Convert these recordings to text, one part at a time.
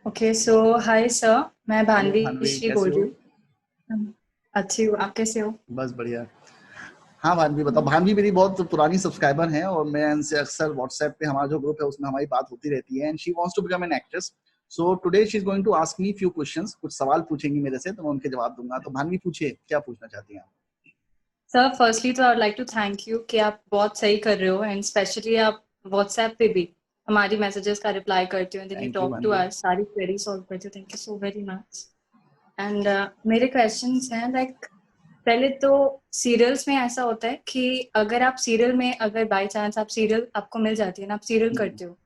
Okay so hi sir, मैं hello Bhanvi Bhanvi, Shri कैसी बोल हो? रही हूँ। अच्छी हूँ, आप कैसे हो? बस बढ़िया। हाँ भानवी बताओ। भानवी मेरी बहुत पुरानी सब्सक्राइबर हैं और मैं इनसे अक्सर व्हाट्सएप पे हमारा जो ग्रुप है उसमें हमारी बात होती रहती है and she wants to become an actress. So today she is going to ask me few questions. कुछ सवाल पूछेंगी मेरे से तो मैं उनके जवाब दूंगा। तो भानवी पूछिए, क्या पूछना चाहती हैं आप? सर फर्स्टली तो I would like to thank you कि आप बहुत सही कर रहे हो एंड स्पेशली आप व्हाट्सएप पे भी हमारी मैसेजेस का रिप्लाई करते हो, then you thank you talk to Bhanvi. अस, सारी क्वेरी सॉल्व करते हो। Thank you so very much. And मेरे क्वेश्चंस हैं लाइक, पहले तो सीरियल्स में ऐसा होता है कि अगर आप सीरियल में, अगर बाय चांस आप सीरियल आपको मिल जाती है ना, आप सीरियल हम्म, करते हो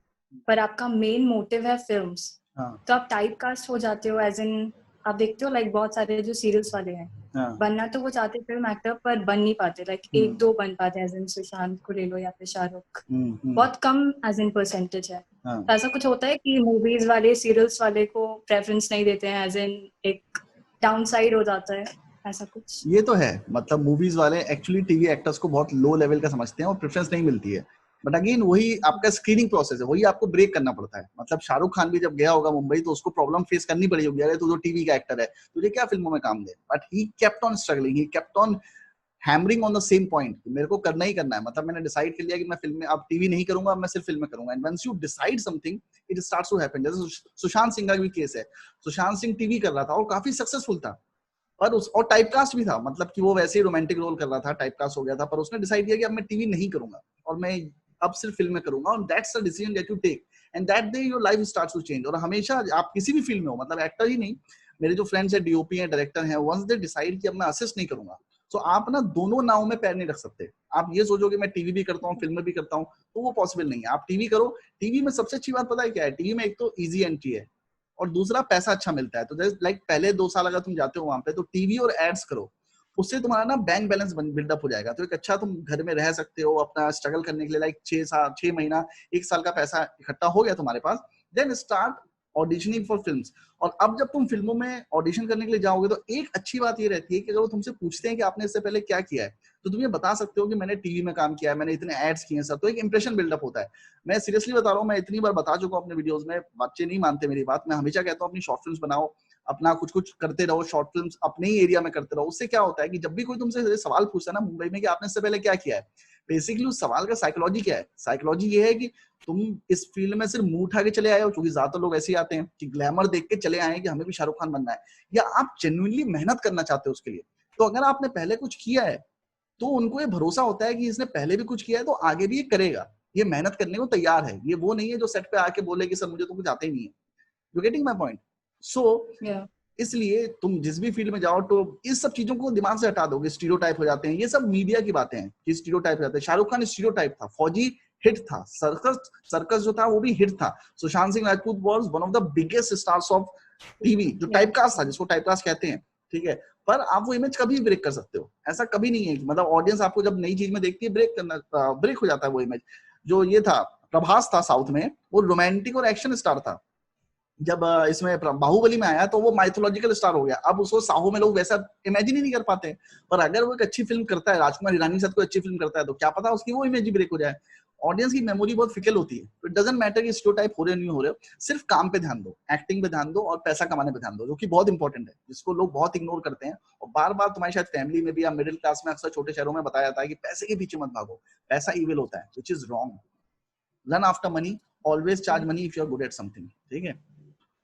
पर आपका मेन मोटिव है फिल्म्स, हाँ तो आप टाइप कास्ट हो जाते हो। एज इन आप देखते हो लाइक बहुत सारे जो सीरियल्स वाले हैं, हाँ। बनना तो वो चाहते फिल्म एक्टर पर बन नहीं पाते। लाइक एक हम्म, दो बन पाते हैं, एज इन सुशांत को ले लो या फिर शाहरुख, हम्म। बहुत कम एज इन परसेंटेज है। हाँ, तो ऐसा कुछ होता है कि मूवीज वाले सीरियल्स वाले को प्रेफरेंस नहीं देते हैं, एज इन एक डाउन साइड हो जाता है, ऐसा कुछ? ये तो है। मतलब मूवीज वाले एक्चुअली टीवी एक्टर्स को बहुत लो लेवल का समझते हैं और प्रेफरेंस नहीं मिलती है। बट अगेन वही आपका स्क्रीनिंग प्रोसेस है, वही आपको ब्रेक करना पड़ता है। मतलब शाहरुख खान भी जब गया होगा मुंबई तो उसको प्रॉब्लम फेस करनी पड़ी होगी, अरे तू तो टीवी का एक्टर है, तुझे क्या फिल्मों में काम दे। But he kept on struggling, he kept on hammering on the same point, मेरे को करना ही करना है। मतलब मैंने डिसाइड कर लिया कि मैं फिल्म में अब टीवी नहीं करूंगा, अब मैं सिर्फ फिल्में करूंगा। And once you decide something it starts to happen. जैसे सुशांत सिंह का भी केस है। सुशांत सिंह टीवी कर रहा था और काफी सक्सेसफुल था, पर उस और टाइपकास्ट भी था। मतलब कि वो वैसे ही रोमांटिक रोल कर रहा था, टाइपकास्ट हो गया था, पर उसने डिसाइड किया कि अब मैं टीवी नहीं करूंगा और मैं अब सिर्फ फिल्में करूंगा। और that's the decision that you take and that day your life starts to change. और हमेशा आप किसी भी फील्ड में हो, मतलब एक्टर ही नहीं, मेरे जो फ्रेंड्स है डीओपी हैं, डायरेक्टर हैं, वंस दे डिसाइड कि अब मैं असिस्ट नहीं करूंगा, तो आप ना दोनों नाव में पैर नहीं रख सकते। आप ये सोचोगे मैं टीवी भी करता हूँ फिल्में भी करता हूँ, तो वो पॉसिबल नहीं है। आप टीवी करो। टीवी में सबसे अच्छी बात पता है क्या है? टीवी में एक तो इजी एंट्री है और दूसरा पैसा अच्छा मिलता है। तो लाइक पहले 2 साल अगर तुम जाते हो वहां पे तो टीवी और एड्स करो, उससे तुम्हारा ना बैंक बैलेंस बिल्डअप हो जाएगा। तो एक अच्छा तुम घर में रह सकते हो अपना स्ट्रगल करने के लिए। लाइक 6 महीना 1 साल का पैसा इकट्ठा हो गया तुम्हारे पास, then start auditioning for films. और अब जब तुम फिल्मों में ऑडिशन करने के लिए जाओगे तो एक अच्छी बात ये रहती है कि अगर वो तुमसे पूछते हैं कि आपने इससे पहले क्या किया है, तो तुम ये बता सकते हो कि मैंने टीवी में काम किया है, मैंने इतने एड्स किए हैं सर। तो एक इंप्रेशन बिल्डअप होता है। मैं सीरियसली बता रहा हूँ, मैं इतनी बार बता चुका हूँ अपने वीडियोस में, बच्चे नहीं मानते मेरी बात। मैं हमेशा कहता हूँ अपनी शॉर्ट फिल्म्स बनाओ, अपना कुछ कुछ करते रहो, शॉर्ट फिल्म्स अपने ही एरिया में करते रहो। उससे क्या होता है कि जब भी कोई तुमसे सवाल पूछता है ना मुंबई में कि आपने इससे पहले क्या किया है, बेसिकली उस सवाल का साइकोलॉजी क्या है? साइकोलॉजी ये है कि तुम इस फील्ड में सिर्फ मुंह उठा के चले आए हो, क्योंकि ज्यादातर लोग ऐसे ही आते हैं कि ग्लैमर देख के चले आए हैं कि हमें भी शाहरुख खान बनना है, या आप जेन्युइनली मेहनत करना चाहते हो उसके लिए। तो अगर आपने पहले कुछ किया है तो उनको ये भरोसा होता है कि इसने पहले भी कुछ किया है तो आगे भी ये करेगा, ये मेहनत करने को तैयार है। ये वो नहीं है जो सेट पे आके बोले कि सर मुझे तो कुछ आता ही नहीं है। You getting my point? So या इसलिए तुम जिस भी फील्ड में जाओ तो इस सब चीजों को दिमाग से हटा दोगे। स्टीरियोटाइप हो जाते हैं, ये सब मीडिया की बातें हैं कि स्टीरियोटाइप हो जाते हैं। शाहरुख खान स्टीरियोटाइप था, फौजी हिट था, सर्कस सर्कस जो था वो भी हिट था। Sushant Singh Rajput was one of the biggest stars of TV, जो या टाइपकास्ट था, जिसको टाइपकास्ट कहते हैं। ठीक है, पर आप वो इमेज कभी ब्रेक कर सकते हो। ऐसा कभी नहीं है कि मतलब ऑडियंस आपको जब नई चीज में देखती है ब्रेक हो जाता है वो इमेज। जो ये था प्रभास था साउथ में, वो रोमांटिक और एक्शन स्टार था। जब इसमें बाहुबली में आया तो वो माइथोलॉजिकल स्टार हो गया। अब उसको साहो में लोग वैसा इमेजिन ही नहीं कर पाते। पर अगर वो एक अच्छी फिल्म करता है, राजकुमार हिरानी के साथ कोई अच्छी फिल्म करता है, तो क्या पता उसकी वो इमेज ही ब्रेक हो जाए। ऑडियंस की मेमोरी बहुत फिकल होती है, तो इट डजंट मैटर कि स्टीरियोटाइप हो रहे नहीं हो रहे हो। सिर्फ काम पे ध्यान दो, एक्टिंग पे ध्यान दो और पैसा कमाने पे ध्यान दो, जो कि बहुत इंपॉर्टेंट है, जिसको लोग बहुत इग्नोर करते हैं। और बार बार तुम्हारी शायद फैमिली में भी या मिडिल क्लास में अक्सर छोटे शहरों में बताया जाता है कि पैसे के पीछे मत भागो, पैसा इविल होता है, which is wrong. Run after money, always charge money if you are good at something. ठीक है?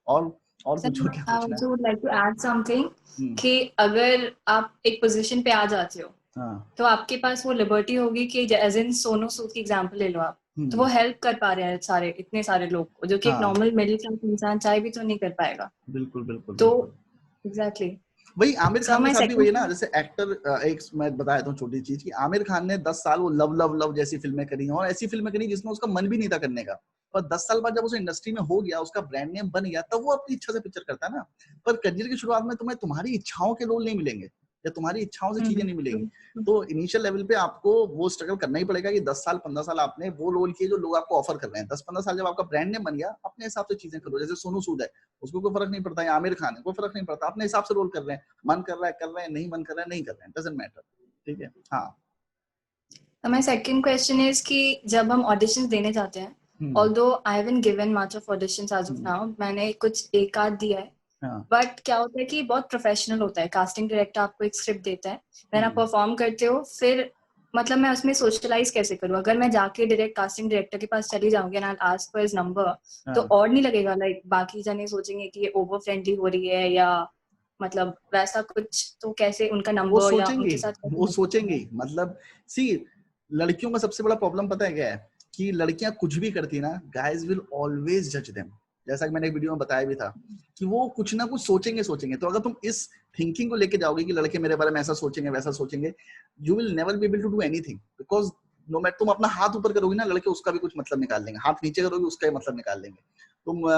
और और सर, पूछो, क्या आई पूछना है? Also would like to add something hmm, कि अगर आप एक पोजीशन पे आ जाते हो हाँ, तो आपके पास वो लिबर्टी होगी कि एज इन सोनू सूद की एग्जांपल ले लो आप, तो वो हम्म, हेल्प कर पा रहे हैं सारे, इतने सारे लोग को, जो कि एक हाँ, नॉर्मल मिडिल क्लास इंसान चाहे भी तो नहीं कर पाएगा। बिल्कुल बिल्कुल तो बिल्कुल। एग्जैक्टली। वही आमिर सो खान के माय साथ भी वही है ना। सेकंड। जैसे एक्टर, एक मैं बता देता हूँ छोटी चीज, कि आमिर खान ने 10 साल वो लव लव लव जैसी फिल्में करी हैं, और ऐसी फिल्में करी जिसमें उसका मन भी नहीं था करने का। पर 10 साल बाद जब उसे इंडस्ट्री में हो गया, उसका ब्रांड नेम बन गया, तब वो अपनी इच्छा से पिक्चर करता है ना। पर करियर की शुरुआत में तुम्हें तुम्हारी इच्छाओं के रोल नहीं मिलेंगे, या तुम्हारी इच्छाओं से चीजें नहीं मिलेंगी। तो इनिशियल लेवल पे आपको वो स्ट्रगल करना ही पड़ेगा कि 10 साल 15 साल आपने वो रोल किए जो लोग आपको ऑफर कर रहे हैं। 10-15 साल जब आपका ब्रांड नेम बन गया, अपने हिसाब से चीजें करो। जैसे सोनू सूद है, उसको कोई फर्क नहीं पड़ता है, आमिर खान है, कोई फर्क नहीं पड़ता, अपने हिसाब से रोल कर रहे हैं। मन कर रहा है, नहीं मन कर रहा है, नहीं कर रहे हैं, डजंट मैटर। ठीक है? हाँ। माय सेकंड क्वेश्चन इज कि जब हम ऑडिशंस देने जाते हैं although I haven't given much of auditions as of now, मैंने कुछ एक आध दिया है, बट क्या होता है कि बहुत प्रोफेशनल होता है, कास्टिंग डायरेक्टर आपको एक स्क्रिप्ट देता है, देन आप परफॉर्म करते हो, फिर मतलब मैं उसमें सोशलाइज कैसे करूँ? अगर मैं जाके डायरेक्ट कास्टिंग डायरेक्टर के पास चली जाऊंगी and I ask for his number, तो और नहीं लगेगा लाइक बाकी जने सोचेंगे कि ये ओवर फ्रेंडली हो रही है या मतलब वैसा कुछ, तो कैसे उनका नंबर या उनके साथ वो सोचेंगे मतलब सी लड़कियों का सबसे बड़ा प्रॉब्लम पता है क्या है कि लड़कियां कुछ भी करती है ना, गाइज विल ऑलवेज जज देम। जैसा कि मैंने एक वीडियो में बताया भी था कि वो कुछ ना कुछ सोचेंगे। तो अगर तुम इस थिंकिंग को लेके जाओगे कि लड़के मेरे बारे में ऐसा सोचेंगे वैसा सोचेंगे, you will never be able to do anything, because no matter तुम अपना हाथ ऊपर करोगे ना, लड़के उसका भी कुछ मतलब निकाल लेंगे, हाथ नीचे करोगे उसका ही मतलब निकाल लेंगे। तुम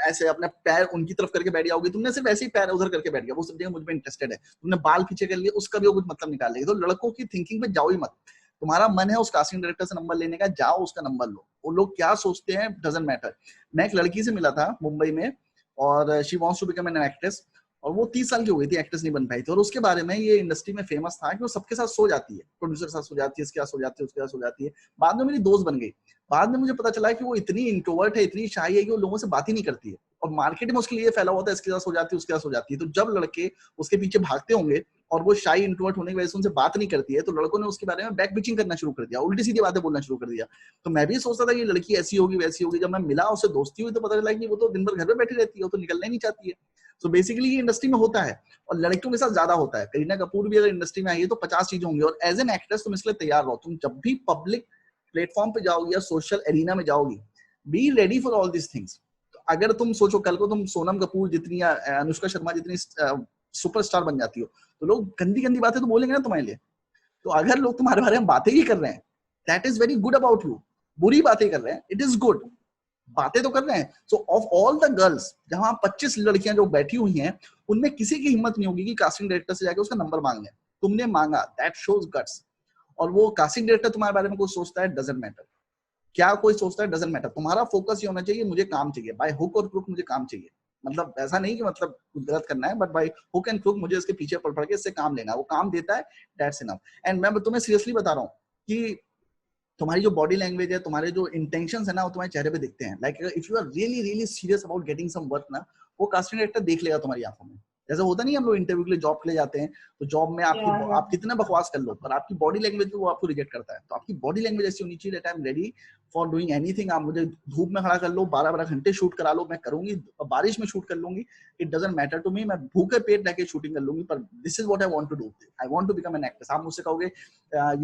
ऐसे अपने पैर उनकी तरफ करके बैठ जाओगे, तुमने सिर्फ ऐसे ही पैर उधर करके बैठ गया, वो समझेंगे मुझ में इंटरेस्टेड है। तुमने बाल पीछे कर लिया, उसका भी वो कुछ मतलब निकाल लेगी। तो लड़कों की थिंकिंग पे जाओ ही मत। तुम्हारा मन है उस कास्टिंग डायरेक्टर से नंबर लेने का, जाओ उसका नंबर लो। वो लोग क्या सोचते हैं डजंट मैटर। मैं एक लड़की से मिला था मुंबई में, और she wants to become an actress, और वो 30 साल की हो गई थी, एक्ट्रेस नहीं बन पाई थी। और उसके बारे में ये इंडस्ट्री में फेमस था कि वो सबके साथ सो जाती है, प्रोड्यूसर के साथ सो जाती है, इसके साथ सो जाती है, उसके साथ सो जाती है। बाद में मेरी दोस्त बन गई। बाद में मुझे पता चला कि वो इतनी इंट्रोवर्ट है, इतनी शाई है कि वो लोगों से बात ही नहीं करती है, और मार्केट में उसके लिए फैला हुआ था इसके साथ सो जाती है, उसके साथ सो जाती है। तो जब लड़के उसके पीछे भागते होंगे और वो शाई इंट्रोवर्ट होने की वजह से उनसे बात नहीं करती है, तो लड़कों ने उसके बारे में बैक बिचिंग करना शुरू कर दिया, उल्टी सीधी बातें बोलना शुरू कर दिया। तो मैं भी सोचता था कि लड़की ऐसी होगी वैसी होगी। जब मैं मिला, उससे दोस्ती हुई, तो पता चला कि वो तो दिन भर घर में बैठी रहती है, वो तो निकलना ही नहीं चाहती है। तो बेसिकली ये इंडस्ट्री में होता है, और लड़कियों के साथ ज्यादा होता है। करीना कपूर भी अगर इंडस्ट्री में आई है तो 50 चीजें होंगी। और एज एन एक्ट्रेस तुम इसलिए तैयार रहो, तुम जब भी पब्लिक प्लेटफॉर्म पे जाओगी या सोशल एरिना में जाओगी, be ready for all this things. अगर तुम सोचो कल को तुम सोनम कपूर जितनी या अनुष्का शर्मा जितनी सुपरस्टार बन जाती हो, तो लोग गंदी गंदी बातें तो बोलेंगे ना तुम्हारे लिए। तो अगर लोग तुम्हारे बारे में बातें ही कर रहे हैं, that is very good about you. बुरी बातें कर रहे हैं, इट इज गुड। बातें तो कर रहे हैं। सो ऑफ ऑल द गर्ल्स, जहां 25 लड़कियां जो बैठी हुई हैं, उनमें किसी की हिम्मत नहीं होगी कि कास्टिंग डायरेक्टर से जाके उसका नंबर मांग ले। तुमने मांगा, दैट शोज गट्स। और वो कास्टिंग डायरेक्टर तुम्हारे बारे में कुछ सोचता है, डजंट मैटर। क्या कोई सोचता है, डजंट मैटर। तुम्हारा फोकस ये होना चाहिए, मुझे काम चाहिए, बाय हुक और क्रुक मुझे काम चाहिए। मतलब ऐसा नहीं कि मतलब कुछ गलत करना है, but by hook and crook मुझे इसके पीछे पड़ के इससे काम लेना है। वो काम देता है, दैट्स इनफ। एंड मैं तुम्हें सीरियसली बता रहा हूँ कि तुम्हारी जो बॉडी लैंग्वेज है, तुम्हारे जो इंटेंशंस है ना, वो तुम्हारे चेहरे पे दिखते हैं। Like if you are really really serious about getting some work ना, वो कास्टिंग डायरेक्टर देख लेगा तुम्हारी आंखों में। जैसे होता नहीं, हम लोग इंटरव्यू के लिए जॉब के लिए जाते हैं, तो जॉब में आपकी आप कितना बकवास कर लो, पर आपकी बॉडी लैंग्वेज वो आपको रिजेक्ट करता है। तो आपकी बॉडी लैंग्वेज ऐसी होनी चाहिए that I am ready for doing anything. आप मुझे धूप में खड़ा कर लो, 12-12 घंटे शूट करा लो, मैं करूंगी। बारिश में शूट कर लूंगी, it doesn't matter to me. मैं भूखे पेट रह के शूटिंग कर लूंगी, पर this is what I want to do. I want to become an actress. आप मुझसे कहोगे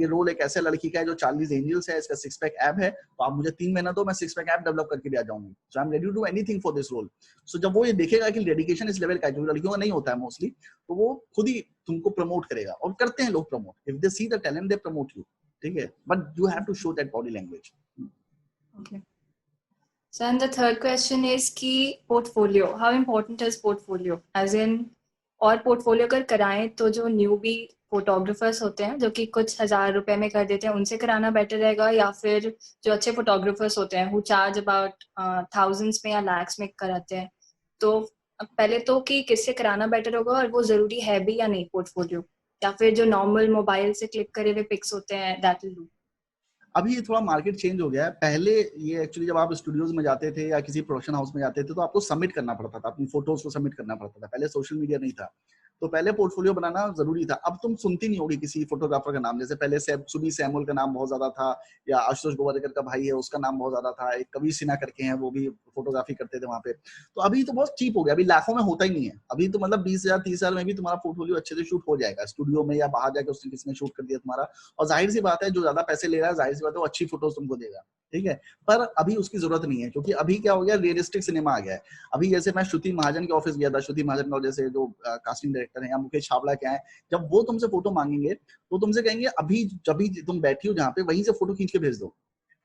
ये रोल एक ऐसे लड़की का है जो चार्लीज एंजल्स है, इसका 6 पैक एब है, तो आप मुझे 3 महीना दो, मैं 6 पैक एब डेवलप करके भी आ जाऊंगी। So I am ready to do anything for this role. So जब वो ये देखेगा कि डेडिकेशन इस लेवल का है, जो लड़कियों का नहीं होता है मोस्टली, तो वो खुद ही तुमको प्रमोट करेगा। और करते हैं लोग promote, if they see the talent they promote you. ठीक है, but you have to show that body language. Okay. So, and the third question is कि portfolio, how important is portfolio? As in, और portfolio अगर कराएं तो जो newbie photographers होते हैं जो कि कुछ हजार रुपए में कर देते हैं, उनसे कराना बेटर रहेगा, या फिर जो अच्छे photographers होते हैं who charge about thousands में या lakhs में कराते हैं? तो पहले तो कि किससे कराना बेटर होगा, और वो जरूरी है भी या नहीं portfolio, या फिर जो नॉर्मल मोबाइल से क्लिक करे हुए पिक्स होते हैं that will do? अभी ये थोड़ा मार्केट चेंज हो गया है। पहले ये एक्चुअली जब आप स्टूडियोज में जाते थे या किसी प्रोडक्शन हाउस में जाते थे, तो आपको सबमिट करना पड़ता था, अपनी फोटोज को सबमिट करना पड़ता था। पहले सोशल मीडिया नहीं था, तो पहले पोर्टफोलियो बनाना जरूरी था। अब तुम सुनती नहीं होगी किसी फोटोग्राफर का नाम। जैसे पहले सुबी सैमुअल का नाम बहुत ज्यादा था, या आशुतोष गोवारिकर का भाई है उसका नाम बहुत ज्यादा था, एक कबीर सिन्हा करके हैं वो भी फोटोग्राफी करते थे वहां पे। तो अभी तो बहुत चीप हो गया, अभी लाखों में होता ही नहीं है। अभी तो मतलब 20,000 30,000 में भी तुम्हारा पोर्टफोलियो अच्छे से शूट हो जाएगा, स्टूडियो में या बाहर जाकर उसने किसी ने शूट कर दिया तुम्हारा। और जाहिर सी बात है, जो ज्यादा पैसे ले रहा है, जाहिर सी बात है वो अच्छी फोटोज तुमको देगा। ठीक है, पर अभी उसकी जरूरत नहीं है, क्योंकि अभी क्या हो गया, रियलिस्टिक सिनेमा आ गया है। अभी जैसे मैं श्रुति महाजन के ऑफिस गया था, श्रुति महाजन का जैसे जो कास्टिंग डायरेक्टर है, या मुकेश छाबड़ा क्या है, जब वो तुमसे फोटो मांगेंगे तो तुमसे कहेंगे अभी जब भी तुम बैठी हो जहाँ पे, वहीं से फोटो खींच के भेज दो।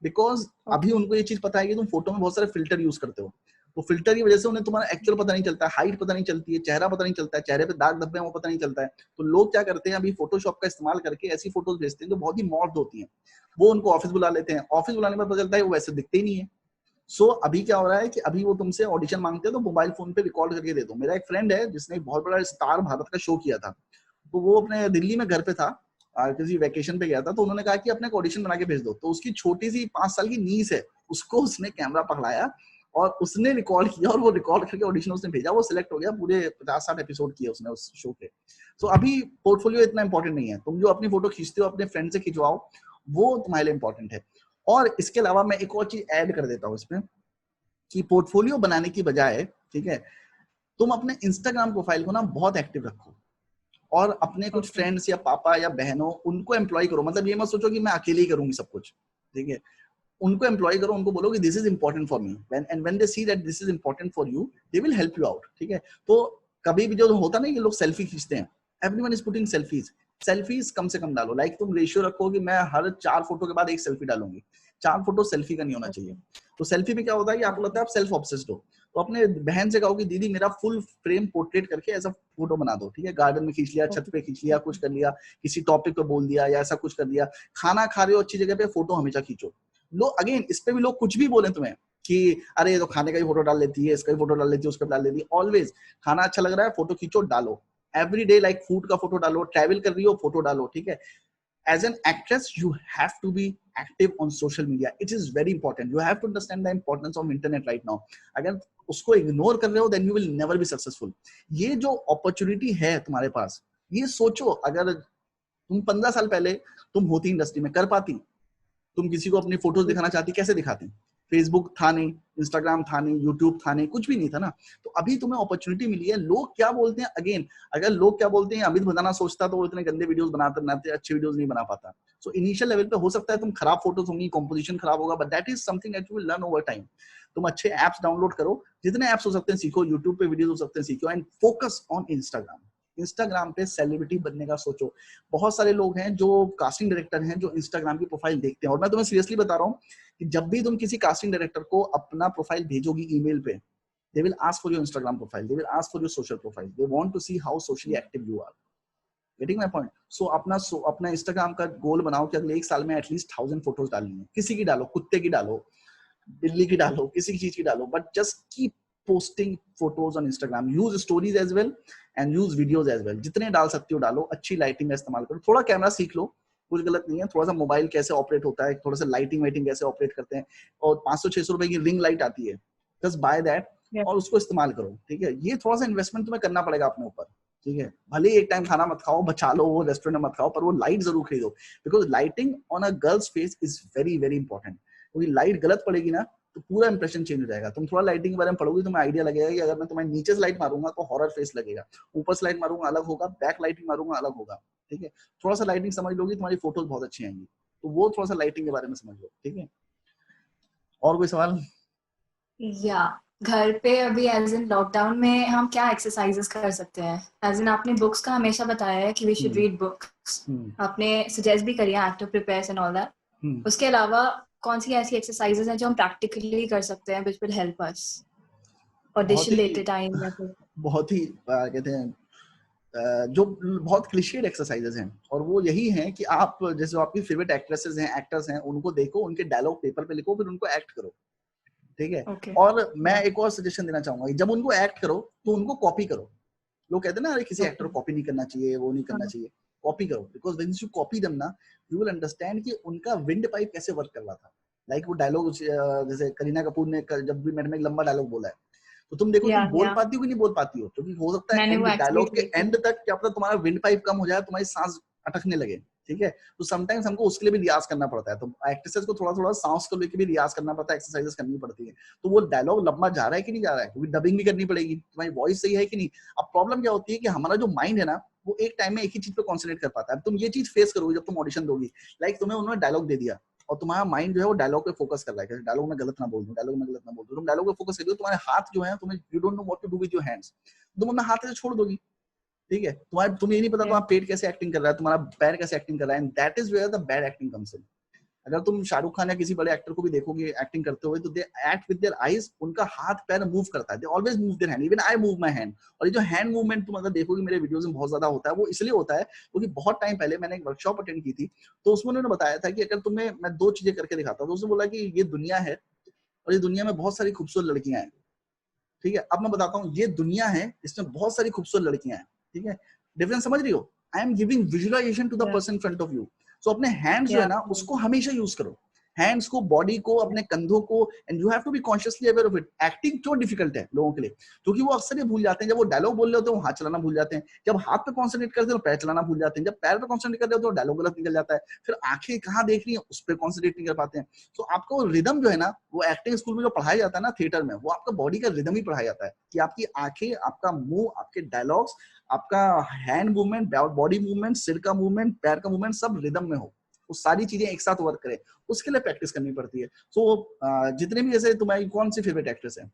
बिकॉज अभी उनको ये चीज पता है कि तुम फोटो में बहुत सारे फिल्टर यूज करते हो। तो फिल्टर की वजह से उन्हें तुम्हारा एक्चुअल पता नहीं चलता है, हाइट पता नहीं चलती है, चेहरा पता नहीं चलता है, चेहरे पे दाग धब्बे हैं वो पता नहीं चलता है। तो लोग क्या करते हैं, अभी फोटोशॉप का इस्तेमाल करके ऐसी फोटोज भेजते हैं जो बहुत ही मॉड्स होती हैं। वो उनको ऑफिस बुला लेते हैं, ऑफिस बुलाने में पता चलता है वो वैसे दिखते ही नहीं है। सो अभी क्या हो रहा है कि अभी वो तुमसे ऑडिशन मांगते हैं तो मोबाइल फोन पे रिकॉर्ड करके दे दो। मेरा एक फ्रेंड है जिसने एक बहुत बड़ा स्टार भारत का शो किया था, तो वो अपने दिल्ली में घर पे था, किसी वैकेशन पे गया था, तो उन्होंने कहा कि अपने ऑडिशन बना के भेज दो। तो उसकी छोटी सी 5 साल की नीस है, उसको उसने कैमरा पकड़ाया और उसने रिकॉर्ड किया और वो रिकॉर्ड करके ऑडिशन उसने भेजा, वो सिलेक्ट हो गया, पूरे 50-60 एपिसोड किए उसने उस शो के। तो अभी पोर्टफोलियो इतना इंपॉर्टेंट नहीं है, तुम जो अपनी फोटो खींचते हो अपने फ्रेंड से खिंचवाओ, वो तुम्हारे लिए इंपॉर्टेंट है। और इसके अलावा मैं एक और चीज ऐड कर देता हूँ इसमें कि पोर्टफोलियो बनाने की बजाय, ठीक है, तुम अपने इंस्टाग्राम प्रोफाइल को ना बहुत एक्टिव रखो और अपने कुछ ओके फ्रेंड्स या पापा या बहनों उनको एम्प्लॉय करो। मतलब ये मत सोचो कि मैं अकेले ही करूंगी सब कुछ, ठीक है, उनको एम्प्लॉय करो, उनको बोलो कि this is important for me, when they see that this is important for you, they will help you out, ठीक है। तो कभी भी जो होता नहीं कि लोग सेल्फी खींचते हैं, everyone is putting selfies, selfies कम से कम डालो। लाइक तुम रेशियो रखो कि मैं हर 4 फोटो के बाद एक सेल्फी डालूंगी, 4 फोटो सेल्फी का नहीं होना चाहिए। तो सेल्फी में क्या होता है कि आपको लगता है आप सेल्फ ऑब्सेस्ड हो, तो अपने बहन से कहो कि दीदी मेरा फुल फ्रेम पोर्ट्रेट करके ऐसा फोटो बना दो, ठीक है, गार्डन में खींच लिया, छत पे खींच लिया, कुछ कर लिया, किसी टॉपिक पे बोल दिया या ऐसा कुछ कर दिया, खाना खा रहे हो अच्छी जगह पे, फोटो हमेशा खींचो। लोग अगेन इस पे भी लोग कुछ भी बोले तुम्हें कि अरे ये तो खाने का ही फोटो डाल लेती है, इसका ही फोटो डाल लेती है, उसका डाल लेती है, ऑलवेज खाना अच्छा लग रहा है फोटो खींचो, डालो, एवरी डे लाइक फूड का फोटो डालो, ट्रैवल कर रही हो फोटो डालो, ठीक है। As an actress you have to be active on social media, it is very important, you have to understand the importance of internet right now। अगर उसको इग्नोर कर रहे हो then you will never be successful। ये जो opportunity है तुम्हारे पास, ये सोचो अगर तुम 15 साल पहले तुम होती इंडस्ट्री में, कर पाती? तुम किसी को अपनी फोटोज दिखाना चाहती, कैसे दिखाती? फेसबुक था नहीं, इंस्टाग्राम था नहीं, यूट्यूब था नहीं, कुछ भी नहीं था ना। तो अभी तुम्हें अपॉर्चुनिटी मिली है। लोग क्या बोलते हैं, अगेन अगर लोग क्या बोलते हैं, अमित भदाना सोचता तो वो इतने गंदे वीडियोस बनाते अच्छे वीडियोस नहीं बना पाता। सो इनिशियल लेवल पे हो सकता है तुम खराब फोटोज होंगी, कॉम्पोजिशन खराब होगा, but that is something that you will learn over time. तुम अच्छे एप्स डाउनलोड करो, जितने एप्स हो सकते हैं सीखो, यूट्यूब पे वीडियोस हो सकते हैं सीखो, and focus on Instagram. Instagram पे सेलिब्रिटी बनने का सोचो। बहुत सारे लोग हैं जो कास्टिंग डायरेक्टर हैं जो इंस्टाग्राम की प्रोफाइल देखते हैं, और मैं तुम्हें सीरियसली बता रहा हूँ कि जब भी तुम किसी कास्टिंग डायरेक्टर को अपना प्रोफाइल भेजोगी ईमेल पे, they will ask for your Instagram profile, they will ask for your social profile, they want to see how socially active you are, getting my point। so अपना Instagram का गोल बनाओ कि अगले 1 साल में एटलीस्ट 1000 फोटोज डालनी है, किसी की डालो, कुत्ते की डालो, बिल्ली की डालो, किसी चीज की डालो, but just keep posting photos on Instagram, use stories as well and use videos as well, जितने डाल सकते हो डालो, अच्छी लाइटिंग का इस्तेमाल करो, थोड़ा कैमरा सीख लो, कुछ गलत नहीं है, थोड़ा सा मोबाइल कैसे ऑपरेट होता है, थोड़ा सा लाइटिंग वाइटिंग कैसे ऑपरेट करते हैं, और 500-600 रुपए की रिंग लाइट आती है, जस्ट बाय दैट और उसको इस्तेमाल करो, ठीक है। ये थोड़ा सा इन्वेस्टमेंट तुम्हें करना पड़ेगा अपने ऊपर, ठीक है। भले ही एक टाइम खाना मत खाओ, बचा लो, वो रेस्टोरेंट में मत खाओ, पर वो लाइट जरूर खरीदो, because lighting on a girls face is very very important. क्योंकि लाइट गलत पड़ेगी ना तो पूरा इंप्रेशन चेंज हो जाएगा। तुम थोड़ा लाइटिंग के बारे में पढ़ोगे, तुम्हें आइडिया लगेगा कि अगर मैं तुम्हें नीचे से लाइट मारूंगा तो हॉरर फेस लगेगा, ऊपर से लाइट मारूंगा अलग होगा, बैक लाइटिंग मारूंगा अलग होगा, ठीक है। थोड़ा सा लाइटिंग समझ लोगी, तुम्हारी फोटोज बहुत अच्छी आएंगी। तो वो थोड़ा सा लाइटिंग के बारे में समझ लो, ठीक है। और कोई सवाल? या घर पे अभी एज इन लॉकडाउन में हम क्या एक्सरसाइजेस कर सकते हैं? एज इन आपने बुक्स का हमेशा बताया है कि वी शुड रीड बुक्स, आपने सजेस्ट भी करी है active prepares and all that. उसके अलावा कौन सी ऐसी एक्सरसाइजेस हैं जो हम प्रैक्टिकली कर सकते हैं which will help us audition लेते टाइम या फिर? बहुत ही कहते हैं जो बहुत क्लिशेड एक्सरसाइजेस हैं, और वो यही हैं कि आप जैसे आपकी फेवरेट एक्ट्रेसेस हैं, एक्टर्स हैं, उनको देखो, उनके डायलॉग पेपर पे लिखो, फिर उनको एक्ट करो, ठीक है। Okay. और मैं एक और सजेशन देना चाहूंगा, जब उनको एक्ट करो तो उनको कॉपी करो। लोग कहते हैं ना, अरे किसी एक्टर को कॉपी नहीं करना चाहिए, वो नहीं करना चाहिए, कॉपी करो, because when you copy them ना, यू विल अंडरस्टैंड कि उनका विंड पाइप कैसे वर्क कर रहा था। लाइक वो डायलॉग जैसे करीना कपूर ने जब भी मैंने में एक लंबा डायलॉग बोला है, तो तुम देखो तुम बोल पाती हो कि नहीं बोल पाती हो, क्योंकि हो सकता है एंड डायलॉग के एंड तक क्या पता तुम्हारा विंड पाइप कम हो जाए, तुम्हारी सांस अटकने लगे, ठीक है। तो समटाइम्स हमको उसके लिए भी रियाज करना पड़ता है, तो एक्ट्रेसेस को थोड़ा थोड़ा सांस को लेकर भी रियाज करना पड़ता है, एक्सरसाइजेस करनी पड़ती है। तो वो डायलॉग लंबा जा रहा है कि नहीं जा रहा है, क्योंकि डबिंग भी करनी पड़ेगी, तुम्हारी वॉइस सही है कि नहीं। अब प्रॉब्लम क्या होती है कि हमारा जो माइंड है ना, वो एक टाइम में एक ही चीज पे कॉन्सेंट्रेट कर पाता है। तुम ये चीज फेस करोगे जब तुम ऑडिशन दोगी, लाइक तुम्हें उन्होंने डायलॉग दे दिया और तुम्हारा माइंड जो है वो डायलॉग पे फोकस कर रहा है कि डायलॉग में गलत ना बोल दूं, डायलॉग में गलत ना बोल दूं। तुम डायलॉग पे फोकस कर रहे हो, तुम्हारे हाथ जो है, तुम्हें you don't know what to do with your hands, तुम अपना हाथ ऐसे छोड़ दोगी, ठीक है। तुम्हें ये नहीं पता तुम्हारा पेट कैसे एक्टिंग कर रहा है, तुम्हारा पैर कैसे एक्टिंग कर रहा है, and that is where the bad acting comes in. अगर तुम शाहरुख खान या किसी बड़े एक्टर को भी देखोगे एक्टिंग करते हुए, तो they act with their eyes, उनका हाथ पैर मूव करता है, they always move their hand, even I move my hand. और ये जो हैंड मूवमेंट तुम अगर देखोगे मेरे वीडियोस में बहुत ज्यादा होता है, वो इसलिए होता है क्योंकि बहुत टाइम पहले मैंने एक वर्कशॉप अटेंड की थी, तो उसमें उन्होंने बताया था कि अगर तुम्हें मैं 2 चीजें करके दिखाता हूं, तो उसने बोला कि ये दुनिया है और ये दुनिया में बहुत सारी खूबसूरत लड़कियां हैं, ठीक है। अब मैं बताता हूँ, ये दुनिया है, इसमें बहुत सारी खूबसूरत लड़कियां हैं, ठीक है। डिफरेंस समझ रही हो? I am giving visualisation to the person in front of you. So अपने हैंड्स जो है ना, उसको हमेशा यूज करो। हैंड्स को, बॉडी को, अपने कंधों को, and you have to be consciously aware of it. Acting क्यों डिफिकल्ट है लोगों के लिए? क्योंकि वो अक्सर ये भूल जाते हैं, जब वो डायलॉग बोल रहे होते हैं वो हाथ चलाना भूल जाते हैं, जब हाथ पे कॉन्सेंट्रेट करते हैं तो पैर चलाना भूल जाते हैं, जब पैर पे कॉन्सेंट्रेट करते हैं तो डायलॉग गलत निकल जाता है, फिर आंखें कहाँ देख रही है उस पर कॉन्सेंट्रेट नहीं कर पाते हैं। तो आपको रिदम जो है ना, वो एक्टिंग स्कूल में जो पढ़ाया जाता है ना थिएटर में, वो आपका बॉडी का रिदम ही पढ़ाया जाता है कि आपकी आंखें, आपका मुंह, आपके डायलॉग्स, आपका हैंड मूवमेंट, बॉडी मूवमेंट, सिर का मूवमेंट, पैर का मूवमेंट सब रिदम में हो, वो सारी चीजें एक साथ वर्क करें, उसके लिए प्रैक्टिस करनी पड़ती है। सो जितने भी ऐसे, तुम्हारी कौन सी फेवरेट एक्ट्रेस है?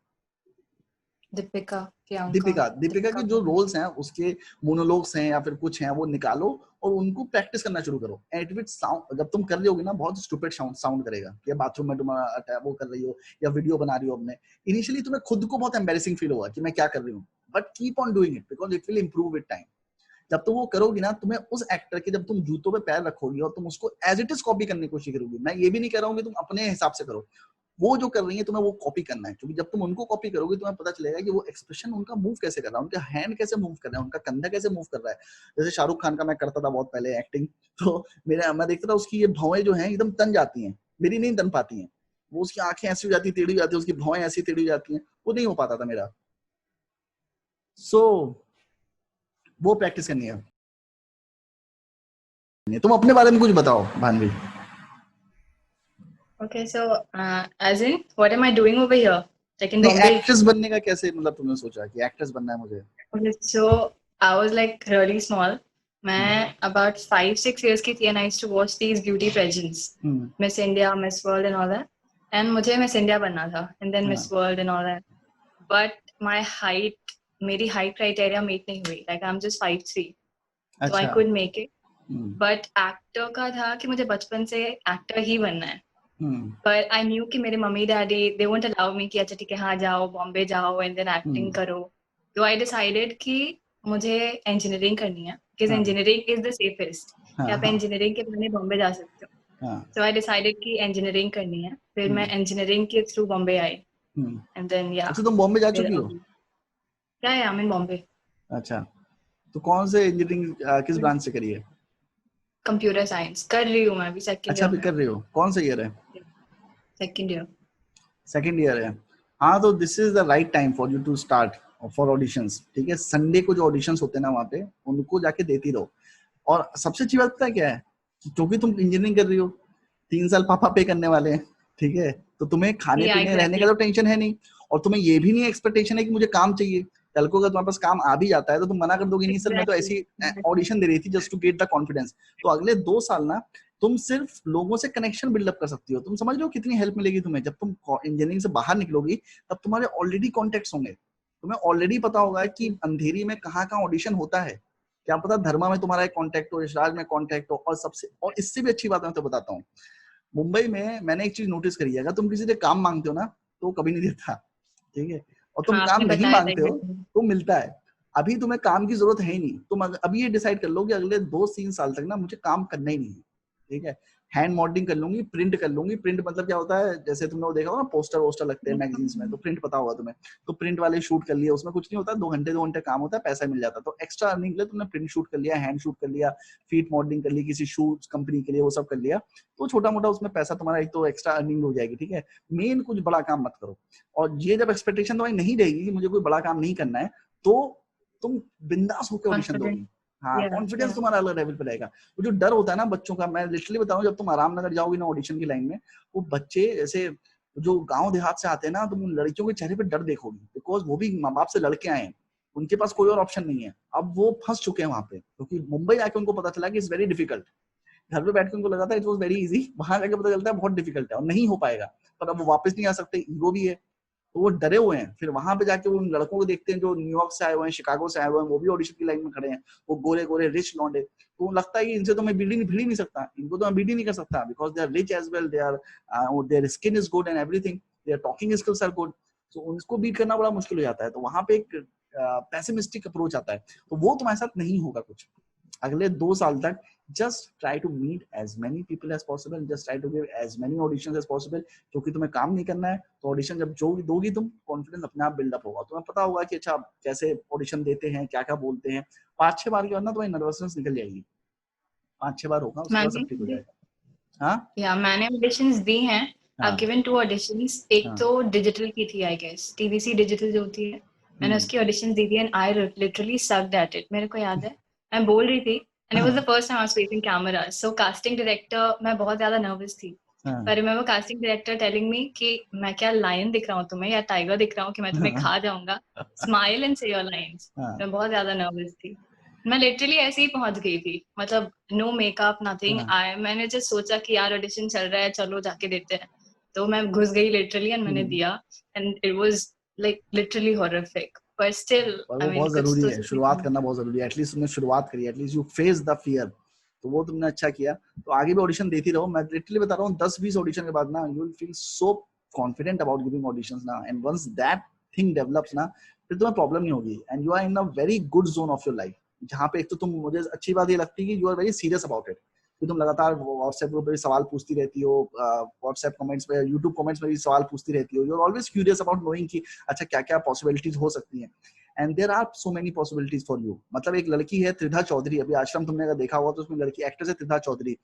दीपिका, प्रियंका। दीपिका। दीपिका के दीपिका जो रोल्स हैं, उसके मोनोलॉग्स हैं या फिर कुछ हैं, वो निकालो और उनको प्रैक्टिस करना शुरू करो। एंड विद साउंड, जब तुम कर रही होगी ना, बहुत स्टूपिड साउंड करेगा, या बाथरूम में तुम वो कर रही हो या वीडियो बना रही हो अपने, इनिशियली तुम्हें खुद को बहुत एम्बैरेसिंग फील होगा कि मैं क्या कर रही हूँ, but keep on doing it because it will improve with time. जब तुम वो करोगी ना, तुम्हें उस एक्टर के, जब तुम जूतों पे पैर रखोगी और तुम उसको एज इट इज कॉपी करने की कोशिश करोगी, मैं ये भी नहीं कह रहा हूँ कि तुम अपने हिसाब से करो, वो जो कर रही है तुम्हें वो कॉपी करना है, क्योंकि जब तुम उनको कॉपी करोगे तुम्हें पता चलेगा कि वो एक्सप्रेशन उनका मूव कैसे कर रहा है, उनका हैंड कैसे मूव कर रहा है, उनका कंधा कैसे मूव कर रहा है। जैसे शाहरुख खान का मैं करता था बहुत पहले एक्टिंग, तो मैं देखता था उसकी ये भौएं जो हैं एकदम तन जाती हैं, मेरी नहीं तन पाती हैं, वो उसकी आंखें ऐसी हो जाती, टेढ़ी हो जाती है, उसकी भौएं ऐसी टेढ़ी हो जाती हैं, वो नहीं हो पाता था मेरा। सो वो प्रैक्टिस करनी है। तुम अपने बारे में कुछ बताओ Bhanvi. Okay, so as in, what am I doing over here? Like in नहीं, Bombay? एक्ट्रेस बनने का कैसे, मतलब तुमने सोचा कि एक्ट्रेस बनना है मुझे? Okay, so I was like really small. मैं about 5-6 years की थी and I used to watch these beauty pageants, Miss India, Miss World and all that. And मुझे Miss India बनना था and then Miss World and all that. But my height, मेरी height criteria meet नहीं हुई. Like I'm just 5'3", so I couldn't make it. But actor का था कि मुझे बचपन से actor ही बनना है. But I knew कि मेरे mummy daddy they won't allow me कि अच्छा ठीक है हाँ जाओ बॉम्बे जाओ and then acting करो. So I decided कि मुझे engineering करनी है because engineering is the safest. कि आप engineering के बहाने बॉम्बे जा सकते हो. So I decided कि engineering करनी है. फिर मैं engineering के through Bombay I. And then yeah. अच्छा, तुम बॉम्बे जा चुकी हो? क्या I'm in Bombay. अच्छा, तो कौन से इंजीनियरिंग किस ब्रांच से करी है? कंप्यूटर साइंस कर रही हूँ मैं अभी सेकंड ईयर। अच्छा, अभी कर रही हो? कौन सा ईयर है? Second year. सेकंड ईयर है। हाँ, तो this is the right time for you to start for auditions. ठीक है, संडे को जो ऑडिशंस होते हैं ना वहाँ पे, उनको जाके देती रहो। और सबसे अच्छी बात पता है क्या है, क्योंकि तुम इंजीनियरिंग कर रही हो, 3 साल पापा पे करने वाले हैं, ठीक है, तो तुम्हें खाने पीने रहने का तो टेंशन है नहीं, और तुम्हें ये भी नहीं एक्सपेक्टेशन है कि मुझे काम चाहिए। कल को अगर तुम्हारे पास काम आ भी जाता है तो तुम मना कर दोगे, नहीं सर मैं तो ऐसी ऑडिशन दे रही थी just to get the confidence. तो अगले 2 साल ना तुम सिर्फ लोगों से कनेक्शन बिल्डअप कर सकती हो। तुम समझ रहे हो कितनी हेल्प मिलेगी तुम्हें? जब तुम इंजीनियरिंग से बाहर निकलोगी तब तुम्हारे ऑलरेडी कॉन्टेक्ट्स होंगे, तुम्हें ऑलरेडी पता होगा कि अंधेरी में कहाँ कहाँ ऑडिशन होता है। क्या पता धर्मा में तुम्हारा एक कॉन्टेक्ट हो, यशराज में कॉन्टेक्ट हो, और इससे भी अच्छी बात मैं तो बताता हूँ, मुंबई में मैंने एक चीज नोटिस करी है, अगर तुम किसी से काम मांगते हो ना तो वो कभी नहीं देता, ठीक है, और तुम काम नहीं मांगते हो तो मिलता है। अभी तुम्हें काम की जरूरत है ही नहीं, तुम अभी ये डिसाइड कर लो कि अगले 2-3 साल तक ना मुझे काम करना ही नहीं है, ठीक है, हैंड मॉडलिंग कर लूंगी, प्रिंट कर लूंगी। प्रिंट मतलब क्या होता है, जैसे तुमने वो देखा होगा ना पोस्टर वोस्टर लगते हैं मैगजीन्स में, तो प्रिंट पता होगा तुम्हें, तो प्रिंट वाले शूट कर लिया, उसमें कुछ नहीं होता, 2 घंटे काम होता है, पैसा मिल जाता है। तो एक्स्ट्रा अर्निंग के लिए तुमने प्रिंट शूट कर लिया, हैंड शूट कर लिया, फीट मॉडलिंग कर ली किसी शूज कंपनी के लिए, वो सब कर लिया, तो छोटा मोटा उसमें पैसा तुम्हारा एक तो एक्स्ट्रा अर्निंग हो जाएगी, ठीक है। मेन कुछ बड़ा काम मत करो, और ये जब एक्सपेक्टेशन तुम्हारी नहीं रहेगी कि मुझे कोई बड़ा काम नहीं करना है, तो तुम बिंदास होकर ऑडिशन दोगी। हाँ, कॉन्फिडेंस तुम्हारा अलग लेवल पे रहेगा। वो जो डर होता है ना बच्चों का, मैं लिटरली बता रहा हूँ, जब तुम आरामनगर जाओगी ना ऑडिशन की लाइन में, वो बच्चे ऐसे जो गांव देहात से आते हैं ना, तुम उन लड़कियों के चेहरे पे डर देखोगी, बिकॉज वो भी माँ बाप से लड़के आए हैं, उनके पास कोई और ऑप्शन नहीं है। अब वो फंस चुके हैं वहां पे, क्योंकि मुंबई आके उनको पता चला कि इट्स वेरी डिफिकल्ट। घर पे बैठ के उनको लगा था इट वाज वेरी इजी, वहां जाके पता चलता है बहुत डिफिकल्ट है और नहीं हो पाएगा। पर अब वो वापस नहीं आ सकते, ईगो भी है, तो वो डरे हुए हैं। फिर वहां पे जाके वो उन लड़कों को देखते हैं जो न्यूयॉर्क से आए हुए हैं, शिकागो से आए हुए हैं, वो भी ऑडिशन की लाइन में खड़े हैं, वो गोरे गोरे रिच लौंडे, तो लगता है कि इनसे तो मैं भिड़ ही नहीं सकता, इनको तो मैं बीट ही नहीं कर सकता, because they are rich as well, their skin is good and everything, their talking skills are good, तो उनको बीट करना बड़ा मुश्किल हो जाता है। तो वहां पे एक पेसिमिस्टिक अप्रोच आता है, तो वो तुम्हारे साथ नहीं होगा कुछ। अगले 2 साल तक just try to meet as many people as possible, just try to give as many auditions as possible, क्योंकि तुम्हें काम नहीं करना है, तो ऑडिशन जब जो दोगी तुम, कॉन्फिडेंस अपने आप बिल्डअप होगा, तुम्हें पता होगा कि अच्छा कैसे ऑडिशन देते हैं, क्या क्या बोलते हैं। 5-6 बार के बाद ना तुम्हें नर्वसनेस निकल जाएगी, 5-6 बार होगा, उसके बाद सब ठीक हो जाएगा। हाँ या मैंने ऑडिशंस दी हैं। आई हाँ गिवन 2 ऑडिशंस। एक हाँ। तो डिजिटल की थी आई गेस, टीवीसी डिजिटल जो होती है, मैंने हम्म उसकी ऑडिशंस दी थी and I literally sucked at it. मेरे को याद है मैं बोल रही थी एंड इट वाज द हाँ first time I was facing camera. So casting director, मैं बहुत ज्यादा नर्वस थी। हाँ पर मैं वो कास्टिंग डायरेक्टर टेलिंग मी कि मैं क्या लायन दिख रहा हूँ तुम्हें या टाइगर दिख रहा हूँ कि मैं तुम्हें हाँ खा जाऊंगा, स्माइल एंड से योर लाइंस। हाँ मैं बहुत ज्यादा नर्वस थी। मैं लिटरली ऐसे ही पहुंच गई थी, मतलब नो मेकअप नथिंग। हाँ। आई मैंने जस्ट सोचा कि यार ऑडिशन चल रहा है, चलो जाके देते हैं। तो मैं घुस गई लिटरली एंड मैंने हम्म। दिया and it was like literally horrific, पर स्टिल और आई वो मीन बहुत कुछ जरूरी तो है, सीखने को शुरुआत करना मिला। बहुत जरूरी है। एटलीस्ट तुमने शुरुआत करी, at least you face the fear, तो वो तुमने अच्छा किया। तो आगे भी ऑडिशन देती रहो। मैं लिटरली बता रहा हूँ 10-20 ऑडिशन के बाद ना you will feel so confident about giving auditions ना, and once that thing develops ना, फिर तुम्हें प्रॉब्लम नहीं होगी and you are in a very good zone of your life, जहाँ पे एक तो तुम, मुझे अच्छी बात ये लगती है कि you are very serious about it, कि तुम लगातार व्हाट्सएप ग्रुप पे सवाल पूछती रहती हो, व्हाट्सएप कमेंट्स पे, यूट्यूब कमेंट्स में भी सवाल पूछती रहती हो। You are always curious about knowing कि अच्छा क्या क्या पॉसिबिलिटीज हो सकती हैं, and there are so many possibilities for you. मतलब एक लड़की है त्रिधा चौधरी, अभी आश्रम तुमने अगर देखा हुआ तो उसमें लड़की एक्ट्रेस है त्रिधा चौधरी।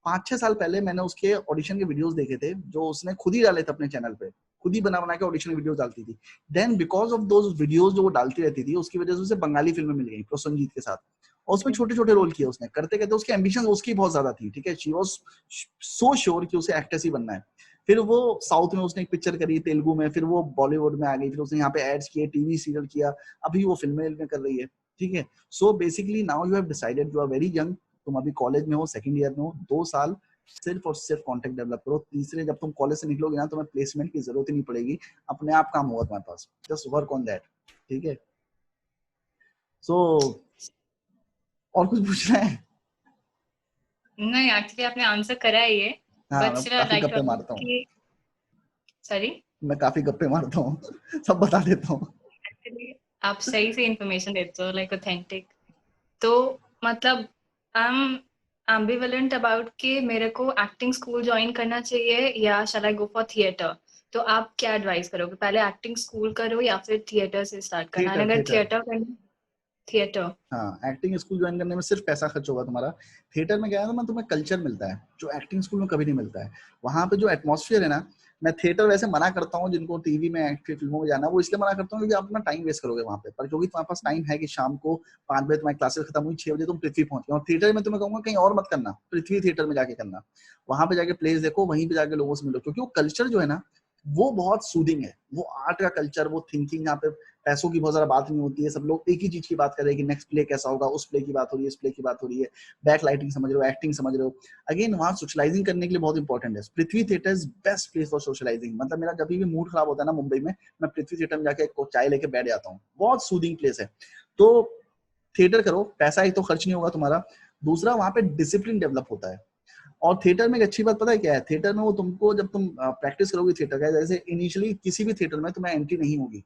5-6 साल पहले मैंने उसके ऑडिशन के वीडियोस देखे थे, जो उसने खुद ही डाले थे अपने चैनल पे, खुद ही बना बना के ऑडिशन वीडियोस डालती थी। Then because of those videos जो वो डालती रहती थी, उसकी वजह से उसे बंगाली फिल्में मिल गई प्रोसनजीत के साथ, और उसमें छोटे छोटे रोल किए उसने। करते करते उसकी एम्बिशन उसकी बहुत ज्यादा थी, ठीक है, शी वाज सो श्योर कि उसे एक्ट्रेस ही बनना है। फिर वो साउथ में उसने एक पिक्चर करी तेलुगु में, फिर वो बॉलीवुड में आ गई, फिर उसने यहाँ पे एड्स किए, टीवी सीरियल किया, अभी वो फिल्में में कर रही है, ठीक है। So basically now you have decided, you are very young, तुम अभी कॉलेज में हो, सेकंड ईयर में हो, 2 साल सिर्फ और सिर्फ कॉन्टेक्ट डेवलप करो। तीसरे जब तुम कॉलेज से निकलोगे ना, तुम्हें प्लेसमेंट की जरूरत ही नहीं पड़ेगी, अपने आप काम होगा तुम्हारे पास, जस्ट वर्क ऑन दैट, ठीक है। सो और कुछ पूछना है? नहीं, एक्चुअली आपने आंसर करा है ये, हाँ बट मैं स्टिल आई काफी लाइक टू गप्पे आस्क मारता हूँ, कि सॉरी। मैं काफी गप्पे मारता हूँ सब बता देता हूँ। एक्चुअली आप सही से इंफॉर्मेशन देते हो, लाइक ऑथेंटिक। तो मतलब आई एम एम्बिवेलेंट अबाउट कि मेरे को एक्टिंग स्कूल ज्वाइन करना चाहिए या शैल आई गो फॉर थिएटर। तो आप क्या एडवाइस करोगे, पहले एक्टिंग स्कूल करो या फिर थिएटर से स्टार्ट करना? थिएटर, एंड अगर थिएटर। थिएटर करना, थिएटर। हाँ, एक्टिंग स्कूल ज्वाइन करने में सिर्फ पैसा खर्च होगा तुम्हारा। थिएटर में क्या है ना, तुम्हें कल्चर मिलता है जो एक्टिंग स्कूल में कभी नहीं मिलता है। वहां पे जो एटमॉस्फेयर है ना, मैं थिएटर वैसे मना करता हूँ जिनको टीवी में फिल्मों में जाना, वो इसलिए मना करता हूँ क्योंकि आप अपना टाइम वेस्ट करोगे वहां पे, पर क्योंकि तुम्हारे पास टाइम है कि शाम को 5 बजे तुम्हारी क्लासेस खत्म हुई, 6 बजे तुम पृथ्वी पहुंच गए। और थिएटर में तुम्हें कहूंगा कहीं और मत करना, पृथ्वी थिएटर में जाके करना, वहां पे जाके प्लेस देखो, वहीं पे जाके लोगों से मिलो, क्योंकि वो कल्चर जो है ना, वो बहुत सूदिंग है। वो आर्ट का कल्चर, वो थिंकिंग, यहाँ पे पैसों की बहुत ज्यादा बात नहीं होती है, सब लोग एक ही चीज की बात कर रहे हैं कि नेक्स्ट प्ले कैसा होगा, उस प्ले की बात हो रही है, इस प्ले की बात हो रही है, बैक लाइटिंग समझ रहे हो, एक्टिंग समझ रहे हो। अगेन वहां सोशलाइजिंग करने के लिए बहुत इंपॉर्टेंट है। Prithvi theatre is best place for socialising. मतलब मेरा जब भी मूड खराब होता है ना मुंबई में, मैं पृथ्वी थिएटर में जाके एक चाय लेके बैठ जाता हूँ, बहुत सूदिंग प्लेस है। तो थिएटर करो, पैसा एक तो खर्च नहीं होगा तुम्हारा, दूसरा वहां पे डिसिप्लिन डेवलप होता है। और थिएटर में एक अच्छी बात पता है क्या है, थिएटर में वो तुमको जब तुम प्रैक्टिस करोगे थिएटर का, जैसे इनिशियली किसी भी थिएटर में तुम्हें एंट्री नहीं होगी,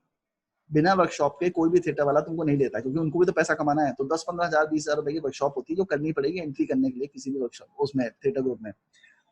बिना वर्कशॉप के कोई भी थिएटर वाला तुमको नहीं लेता, क्योंकि उनको भी तो पैसा कमाना है। तो 10-15 हजार 20 हजार रुपए की वर्कशॉप होती है जो करनी पड़ेगी एंट्री करने के लिए किसी भी वर्कशॉप उसमें, थिएटर ग्रुप में।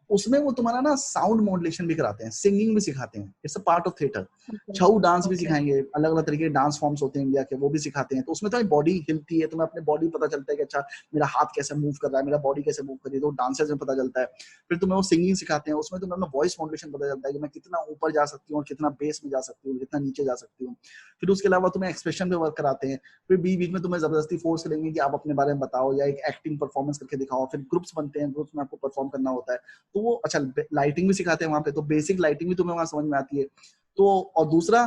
उसमें वो तुम्हारा ना साउंड मॉड्यूलेशन भी कराते हैं, सिंगिंग भी सिखाते हैं, it's a part of theatre. Okay. Chhau dance भी ओके। सिखाएंगे, अलग अलग तरीके के डांस फॉर्म्स होते हैं इंडिया के, वो भी सिखाते हैं। तो उसमें तुम्हारी बॉडी हिलती है, तुम्हें अपने बॉडी पता चलता है कि अच्छा मेरा हाथ कैसे मूव कर रहा है, मेरा बॉडी कैसे मूव कर रही है, तो डांसर्स में पता चलता है। फिर तुम्हें वो सिंगिंग सिखाते हैं, उसमें तुम्हें अपना वॉइस मॉड्यूलेशन पता चलता है कि मैं कितना ऊपर जा सकती हूँ और कितना बेस में जा सकती हूँ, कितना नीचे जा सकती हूँ। फिर उसके अलावा तुम्हें एक्सप्रेशन पे वर्क कराते हैं। फिर बीच बीच में तुम्हें जबरदस्ती फोर्स करेंगे कि आप अपने बारे में बताओ या एक एक्टिंग परफॉर्मेंस करके दिखाओ। फिर ग्रुप्स बनते हैं, ग्रुप्स में आपको परफॉर्म करना होता है। तो वो अच्छा, लाइटिंग भी सिखाते हैं वहां पे, तो बेसिक लाइटिंग भी तुम्हें वहां समझ में आती है। तो और दूसरा,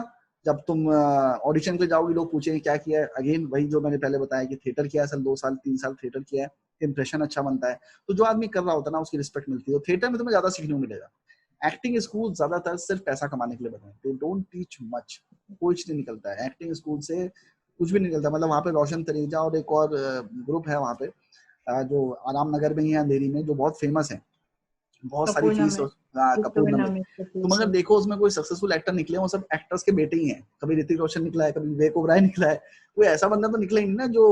जब तुम ऑडिशन पे जाओगे, लोग पूछेंगे क्या किया है, अगेन वही जो मैंने पहले बताया कि थिएटर किया है सर, 2 साल 3 साल थिएटर किया है, इंप्रेशन अच्छा बनता है। तो जो आदमी कर रहा होता है ना, उसकी रिस्पेक्ट मिलती है। तो थिएटर में तुम्हें ज्यादा सीखने को मिलेगा। एक्टिंग स्कूल ज्यादातर सिर्फ पैसा कमाने के लिए बने हैं, दे डोंट टीच मच। कुछ नहीं निकलता है एक्टिंग स्कूल से, कुछ भी नहीं निकलता। मतलब वहाँ पे रोशन तरीजा और एक और ग्रुप है वहाँ पे, जो आराम नगर में ही है, अंधेरी में, जो बहुत फेमस है, बहुत सारी कपूर फीस। नमक। कपूर नमक। नमक कपूर तुम अगर सर। देखो उसमें कोई सक्सेसफुल एक्टर निकले, वो सब एक्टर्स के बेटे ही हैं। कभी ऋतिक रोशन निकला है, कभी विवेक ओबराय निकला है, कोई ऐसा बंदा तो निकला ही नहीं ना जो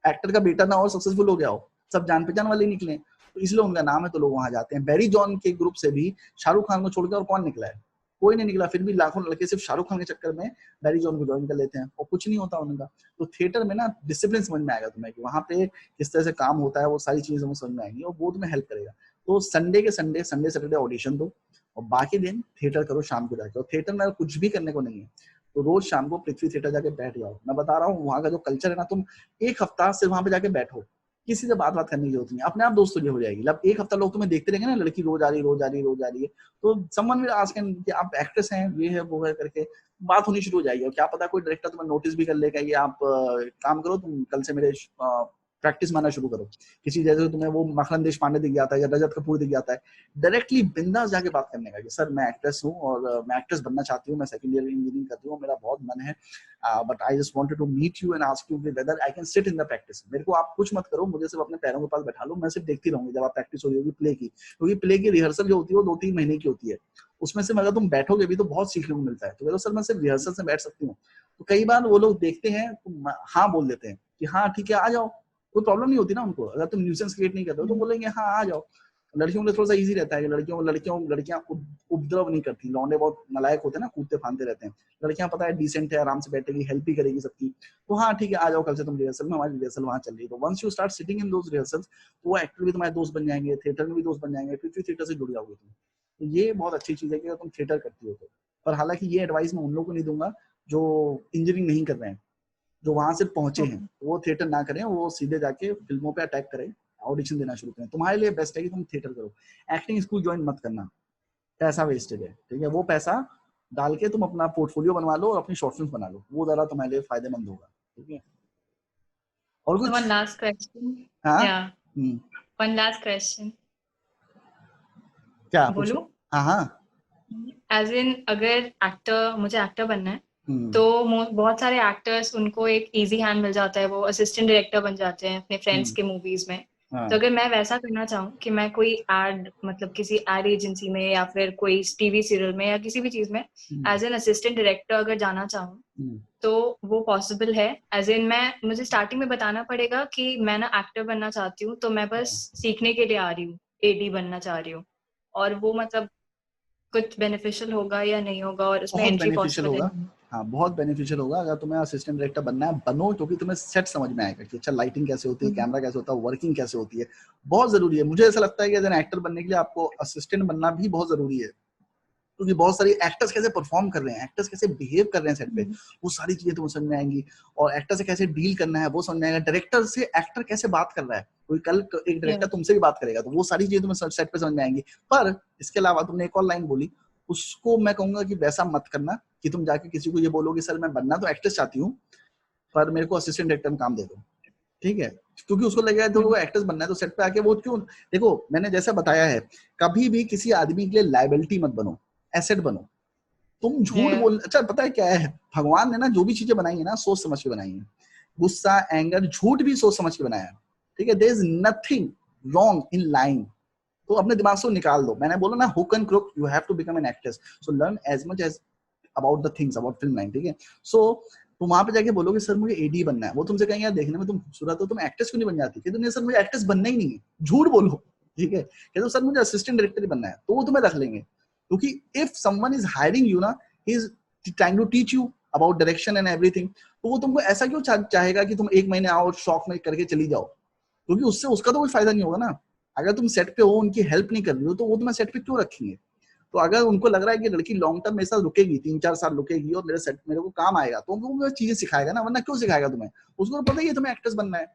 एक्टर का बेटा ना हो, सक्सेसफुल हो गया हो। सब जान पहचान वाले निकले हैं, तो इसलिए उनका नाम है, तो लोग वहां जाते हैं। बैरी जॉन के ग्रुप से भी शाहरुख खान को छोड़ के और कौन निकला है? कोई नहीं निकला। फिर भी लाखों लड़के सिर्फ शाहरुख खान के चक्कर में बैरी जॉन को ज्वाइन कर लेते हैं, और कुछ नहीं होता उनका। तो थिएटर में ना डिसिप्लिन समझ में आएगा तुम्हें कि वहां पे किस तरह से काम होता है, वो सारी चीजें तुम्हें समझ में आएंगी और वो तुम्हें हेल्प करेगा। तो संडे सैटरडे ऑडिशन दो और बाकी दिन थिएटर करो शाम को जाके। और थिएटर में कुछ भी करने को नहीं है तो रोज शाम को पृथ्वी थिएटर जाके बैठ जाओ। मैं बता रहा हूँ वहाँ का जो कल्चर है ना, तुम एक हफ्ता सिर्फ वहाँ पे जाके बैठो, किसी से बात करने की जरूरत नहीं, अपने आप दोस्तों हो जाएगी। मतलब एक हफ्ता लोग तुम्हें देखते रहेंगे ना, लड़की रोज आ रही है, तो समवन विल आस्क कि आप एक्ट्रेस हैं, ये है वो है करके बात होनी शुरू हो जाएगी। और क्या पता कोई डायरेक्टर तुम्हें नोटिस भी कर लेगा, ये आप काम करो, तुम कल से मेरे प्रैक्टिस मारना शुरू करो। किसी जैसे तुम्हें वो मखलन देश पांडे दिख जाता है या रजत कपूर दिख जाता है, डायरेक्टली बिंदास जाके बात करने का कि सर मैं एक्ट्रेस हूँ और मैं एक्ट्रेस बनना चाहती हूँ, मैं सेकंड ईयर इंजीनियरिंग करती हूँ, मेरा बहुत मन है, but I just wanted to meet you and ask you whether I can sit in the practice. मेरे को आप कुछ मत करो, मुझे सिर्फ अपने पैरों के पास बैठा लो, मैं सिर्फ देखती रहूंगी जब आप प्रैक्टिस हो रही होगी प्ले की, क्योंकि प्ले की रिहर्सल जो होती है वो 2-3 महीने की होती है। उसमें से अगर तुम बैठोगे भी तो बहुत सीखने को मिलता है। तो कहते सर मैं सिर्फ रिहर्सल से बैठ सकती हूँ। तो कई बार वो लोग देखते हैं तो हाँ बोल देते हैं कि हाँ ठीक है आ जाओ, कोई प्रॉब्लम नहीं होती ना उनको। अगर तुम न्यूसेंस क्रिएट नहीं कर रहे हो तो बोलेंगे हाँ आ जाओ। लड़कियों के लिए थोड़ा सा इजी रहता है कि लड़कियां उपद्रव नहीं करती, लौंडे बहुत नालायक होते हैं ना, कूदते फांदते रहते हैं। लड़कियां पता है डिसेंट है, आराम से बैठेगी, हेल्प भी करेगी सबकी। तो हाँ ठीक है आ जाओ, कल से तुम रिहर्सल में, हमारी रिहर्सल वहाँ चल रही है। तो once you start sitting in those rehearsals तो वो एक्टर भी तुम्हारे दोस्त बन जाएंगे, थिएटर में भी दोस्त बन जाएंगे, फिर थिएटर से जुड़ जाओगे तुम। तो ये बहुत अच्छी चीज है कि अगर तुम थिएटर करती हो तो। पर हालांकि ये एडवाइस मैं उन लोगों को नहीं दूंगा जो इंजीनियरिंग नहीं कर रहे हैं, जो वहां से पहुंचे हैं, वो थिएटर ना करें, वो सीधे जाके फिल्मों पे अटैक करें, ऑडिशन देना शुरू करें। तुम्हारे लिए बेस्ट है कि तुम थिएटर करो, एक्टिंग स्कूल ज्वाइन मत करना, पैसा वेस्टेज है, ठीक है। वो पैसा डाल के तुम अपना पोर्टफोलियो बनवा लो और अपनी शॉर्ट फिल्म बना लो, वो ज्यादा तुम्हारे लिए फायदेमंद होगा, ठीक है। और So कुछ? one last question. हाँ Yeah, one last question. क्या पूछो? बोलूं? हाँ हाँ। एज इन अगर मुझे एक्टर बनना है हम्म, तो बहुत सारे एक्टर्स उनको एक इजी हैंड मिल जाता है, वो असिस्टेंट डायरेक्टर बन जाते हैं अपने फ्रेंड्स के मूवीज में। हाँ, तो अगर मैं वैसा करना चाहूँ कि मैं कोई एड मतलब किसी एड एजेंसी में या फिर कोई टीवी सीरियल में या किसी भी चीज में एज एन असिस्टेंट डायरेक्टर अगर जाना चाहूँ तो वो पॉसिबल है? एज इन मुझे स्टार्टिंग में बताना पड़ेगा कि मैं ना एक्टर बनना चाहती हूँ, तो मैं बस सीखने के लिए आ रही हूँ, एडी बनना चाह रही हूँ, और वो मतलब कुछ बेनिफिशियल होगा या नहीं होगा, और उसमें बहुत एंट्री बेनिफिशियल पॉसिबल है? होगा। हाँ बहुत बेनिफिशियल होगा अगर तुम्हें असिस्टेंट डायरेक्टर बनना है, बनो, क्योंकि तुम्हें सेट समझ में आएगा कि अच्छा लाइटिंग कैसे होती है, कैमरा कैसे होता है, वर्किंग कैसे होती है। बहुत जरूरी है, मुझे ऐसा लगता है कि एज एन एक्टर बनने के लिए आपको असिस्टेंट बनना भी बहुत जरूरी है, क्योंकि बहुत सारी एक्टर्स कैसे परफॉर्म कर रहे हैं, एक्टर्स कैसे बिहेव कर रहे हैं सेट पे, वो सारी चीजें तुम्हें समझ में आएंगी। और एक्टर से कैसे डील करना है वो समझ में आएगा, डायरेक्टर से एक्टर कैसे बात कर रहा है, कोई कल एक डायरेक्टर तुमसे भी बात करेगा तो वो सारी चीजें तुम्हें सेट पे समझ में आएंगी। पर इसके अलावा तुमने एक और लाइन बोली, उसको मैं कहूंगा कि वैसा मत करना कि तुम जाके किसी को ये बोलोगे सर मैं बनना तो एक्ट्रेस चाहती हूँ पर मेरे को असिस्टेंट डायरेक्टर में काम दे दो, ठीक है। क्योंकि उसको लगेगा तो वो एक्ट्रेस बनना है तो सेट पे आके वो क्यों, देखो मैंने जैसा बताया है, कभी भी किसी आदमी के लिए लायबिलिटी मत बनो, एसेट बनो। तुम झूठ बोल, अच्छा पता है क्या है, भगवान ने ना जो भी चीजें बनाई है ना सोच समझ के बनाई है। गुस्सा, एंगर, झूठ भी सोच समझ के बनाया है, ठीक है। There is nothing wrong in lying. तो अपने दिमाग से निकाल दो। मैंने बोला ना hook and crook, you have to become an actress, so learn as much as about the things about film line, ठीक है। सो तुम वहां पे जाके बोलोगे सर मुझे एडी बनना है, वो तुमसे कहेंगे यार देखने में तुम खूबसूरत हो, तुम एक्ट्रेस क्यों नहीं बन जाती? कहते नहीं सर मुझे एक्ट्रेस बनना ही नहीं है, झूठ बोलो, ठीक है। कहते सर मुझे असिस्टेंट डायरेक्टर ही बनना है, तो वो तुम्हें रख लेंगे। क्योंकि if someone is hiring you ना, he is trying to teach you about direction and everything, तो वो तुमको ऐसा क्यों चाहेगा कि तुम एक महीने आओ शौक में करके चली जाओ, क्योंकि उससे उसका तो कोई फायदा नहीं होगा ना। अगर तुम सेट पे हो, उनकी हेल्प नहीं कर रही हो, तो वो तुम्हें सेट पे क्यों रखेंगे? तो अगर उनको लग रहा है कि लड़की लॉन्ग टर्म मेरे साथ रुकेगी, 3-4 साल रुकेगी और मेरे को काम आएगा, तो वो चीजें सिखाएगा ना, वरना क्यों सिखाएगा तुम्हें? उसको तो पता ही है तुम्हें एक्ट्रेस बनना है।